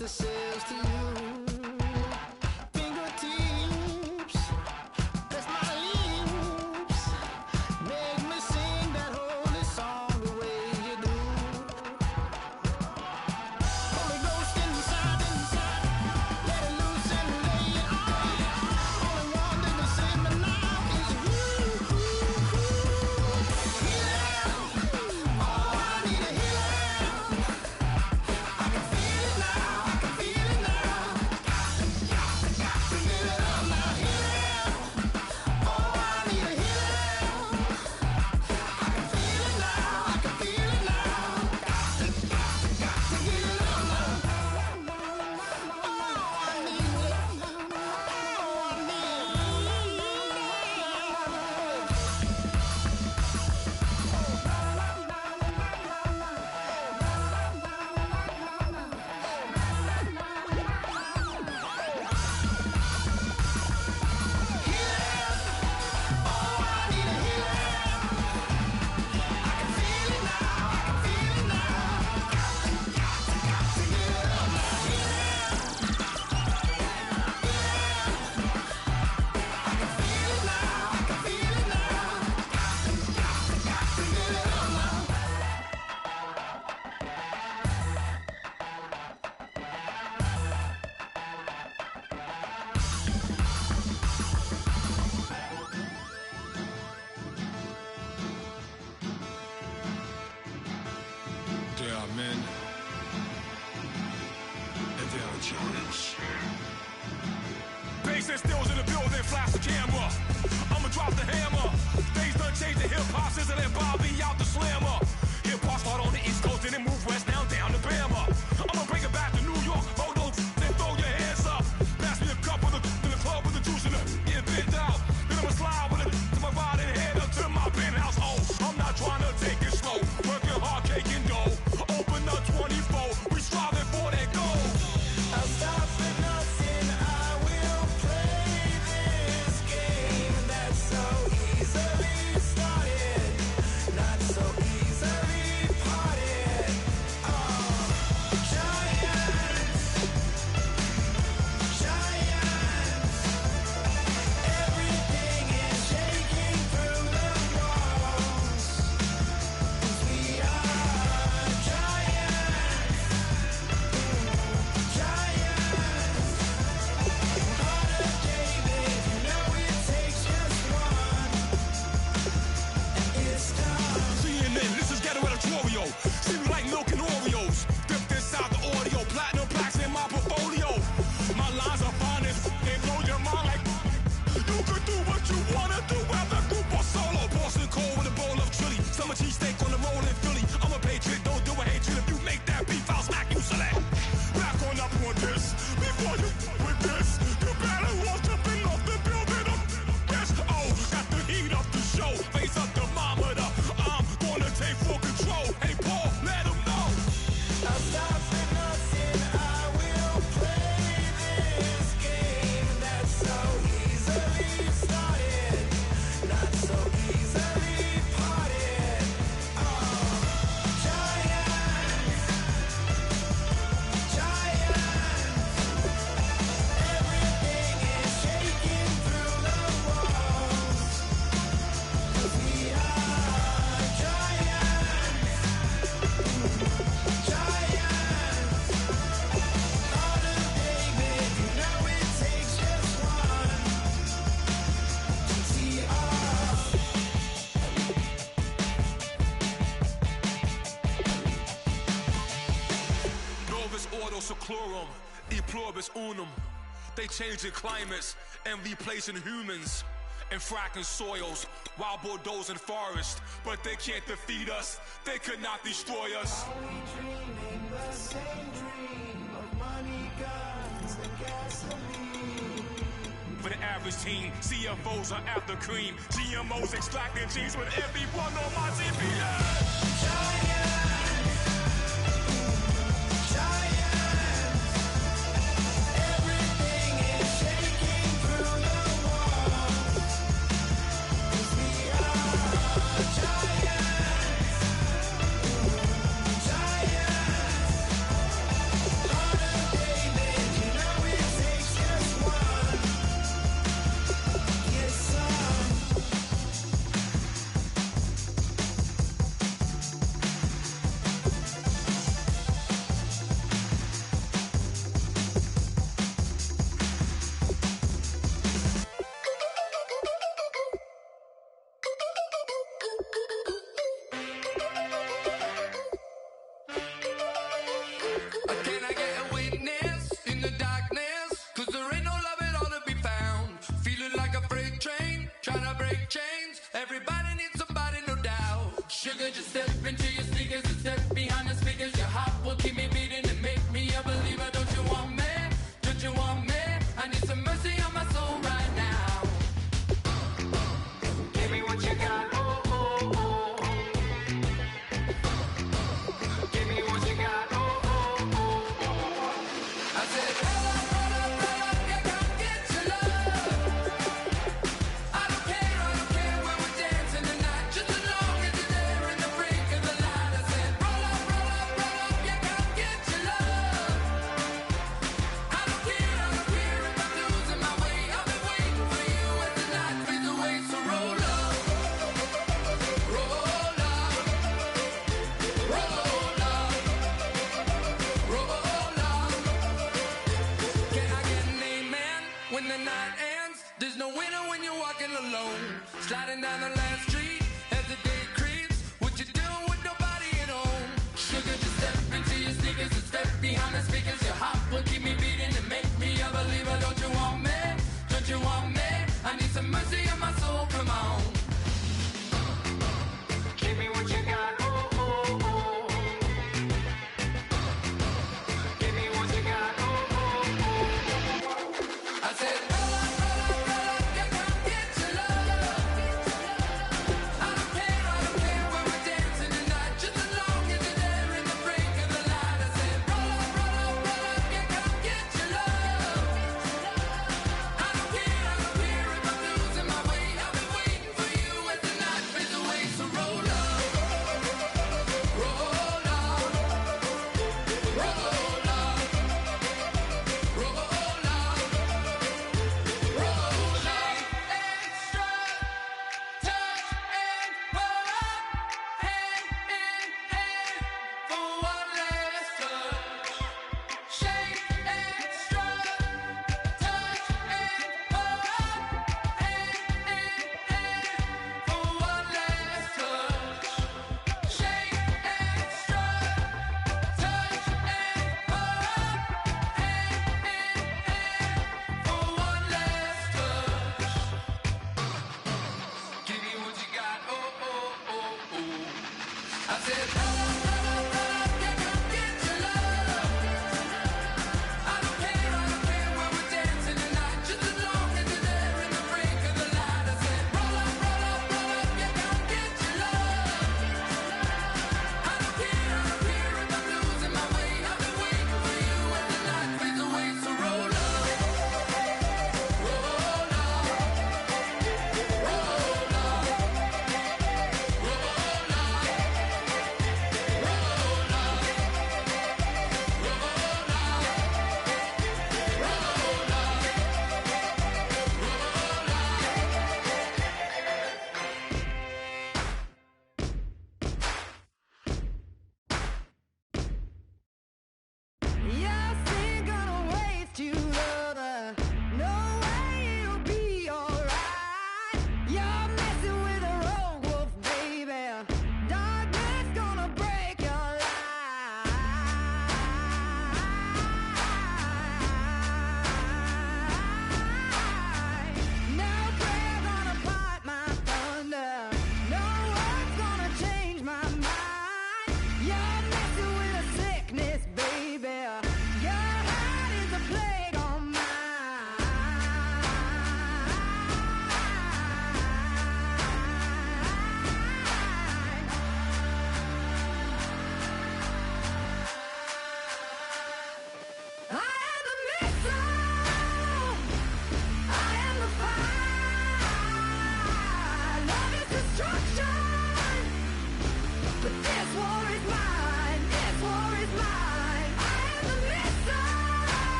the sails to you. Fingertips, that's my lips. Make me sing that holy song the way you do. Holy Ghost inside, let it loose and lay it on. Only one that can save me now is you. Healing, oh, I need a healing. I can feel it now, I can feel it now. Got to get it up now, healing. Oh, I need a healing. I can feel it now, I can feel it now. Got to get it up now. Oh, I need it. There are men, and there are giants. Bass and stills in the building, flash the camera. I'ma drop the hammer. Things done changed the hip-hop since I let Bobby out the slammer. Hip-hop start on the East Coast and then move west now down to Bama. I'ma bring it back to New York. Hold on, then throw your hands up. Pass me a cup of the in the club with the juice in it. Get bent out. Then I'ma slide with it to my body and head up to my penthouse. Oh, I'm not trying to take it slow. Working hard, caking dough. Open up 24. We striving for that goal. I'll stop for nothing. I will play this game that's so easily started, not so easily parted. Giants, giants, everything is shaking through the walls. 'Cause we are giants, giants. Heart of David, you know it takes just one, and it's done. CNN, this is ghetto editorial. See me like milk and Oreos. Dipped inside the audio, platinum plaques in my portfolio. My lines are fine as they blow your mind like you could do what you wanna do, whether group or solo. Boston cold with a bowl of chili. Summer cheesesteak on the roll in Philly. I'm a patriot, don't do a hatred. If you make that beef, I'll smack you select. Back on up on this. Before you with this, you better walk jumping off the building up. Yes, oh, got the heat up the show. Face up the thermometer. I'm gonna take full control. Hey, Paul, let him know. I'll stop for nothing. I will play this game that's so easily started, not so easily parted. Giants, giants, everything is shaking through the walls. 'Cause we are giants, giants. Heart of David, you know it takes just one. GTR. Novus ordo seclorum, e pluribus unum. They changing climates and replacing humans and fracking soils while bulldozing forests. But they can't defeat us. They could not destroy us. Are we dreaming the same dream of money, guns, and gasoline? For the average team, CFOs are after cream. GMOs extracting genes with everyone on my GPS. Giants, giants, everything is shaking through the walls. 'Cause we are giants, giants. Heart of David.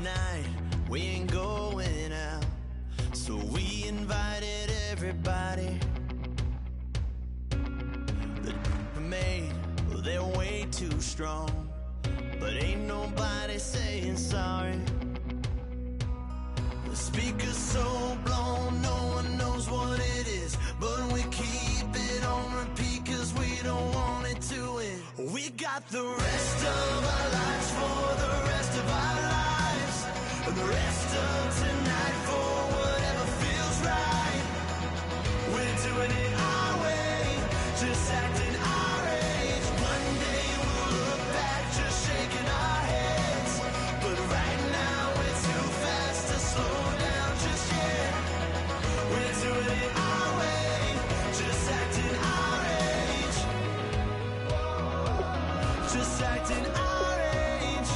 tonight, we ain't going out. So we invited everybody. The made, well, they're way too strong. But ain't nobody saying sorry. The speaker's so blown, no one knows what it is. But we keep it on repeat cause we don't want it to end. We got the rest of our lives for the rest of our lives. And the rest of tonight for whatever feels right. We're doing it our way, just acting our age. One day we'll look back just shaking our heads. But right now we're too fast to slow down just yet. We're doing it our way, just acting our age. Just acting our age.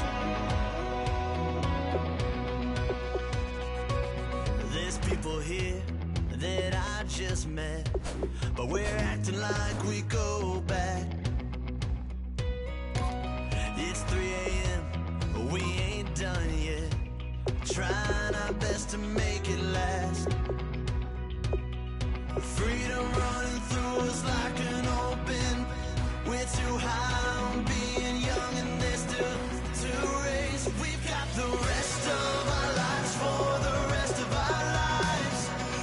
There's people here that I just met, but we're acting like we go back. It's 3 a.m., we ain't done yet. Trying our best to make it last. Freedom running through us like an open. We're too high on being young and there's still to race. We've got the rest of our lives for the rest of our lives.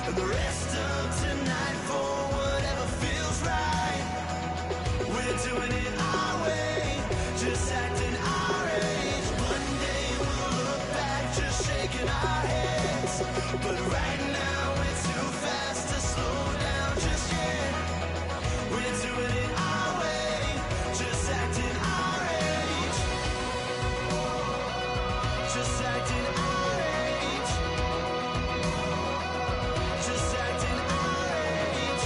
And the rest of tonight for whatever feels right. We're doing it our way, just acting our age. One day we'll look back just shaking our heads. But right now we're too fast to slow down just yet. We're doing it our way, just acting our age. Just acting our age. Just acting our age.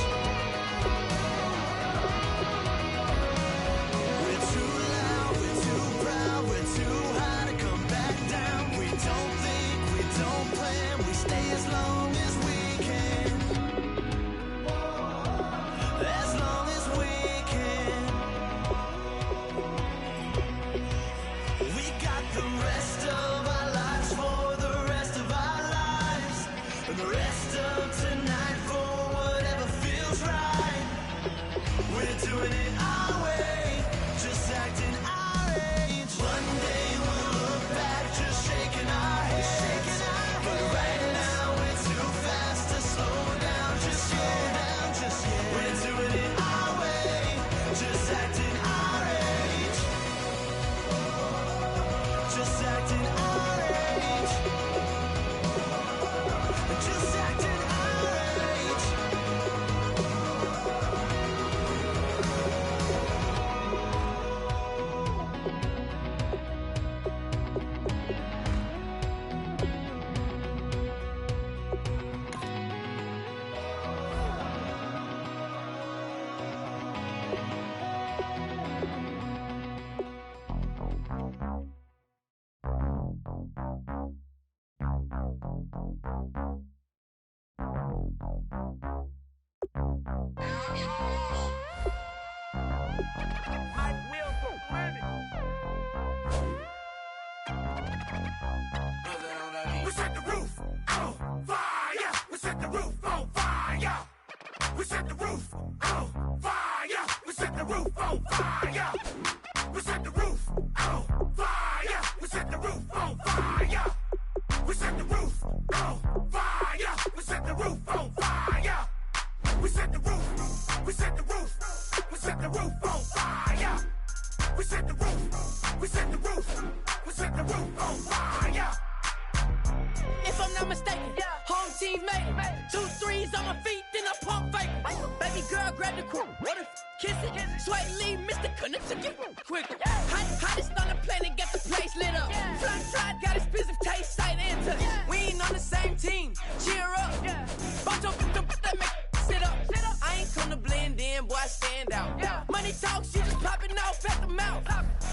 We're too loud, we're too proud, we're too high to come back down. We don't think, we don't plan, we stay as long as we can. As long as we can. We got the rest of our lives for the rest of our lives. And the rest of tonight for whatever feels right. We're doing it our way, just acting our age. One day we'll look back just shaking our heads. But right now we're too fast to slow down just yet. We're doing it our way, just acting our age. Just acting our age. Just acting our age. We set the roof on fire. We set the roof on fire. We set the roof on fire. We set the roof on fire. We set the roof on fire. We set the roof on fire. We set the roof on fire. We set the roof on fire. We set the roof. We set the roof. We set the roof on fire. We set the roof. We set the roof. We set the roof on fire. If I'm not mistaken, home team made it. 2 threes on my feet, then I pump fake. Baby girl, grab the cord, kiss it. Sweat leave, Mr. Connection, get quicker. Hottest on the planet, got the place lit up. Fly, got expensive taste, sight into. We ain't on the same team, cheer up. Bunch of that make sit up. I ain't come to blend in, boy, I stand out. Money talks, you just popping off at the mouth.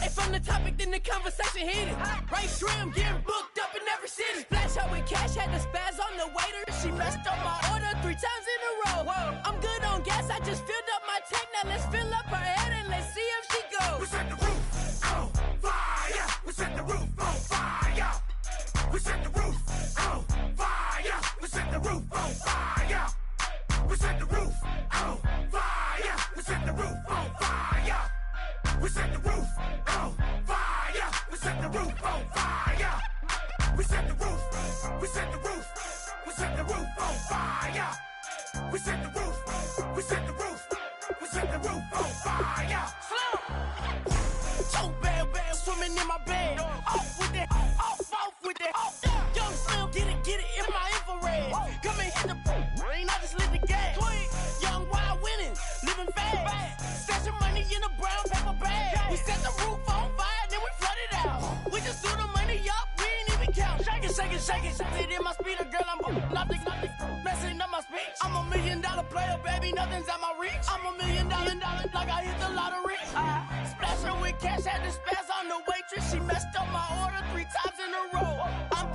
If I'm the topic, then the conversation heated. Right trim, getting booked up in every city. Splash out with cash, had the spaz on the waiter. She messed up my order 3 times in a row. I'm good on gas, I just filled up my tank. Now let's fill up her head and let's see if she goes. We set the roof on fire. We set the roof on fire. We cash had to spaz on the waitress. She messed up my order 3 times in a row. I'm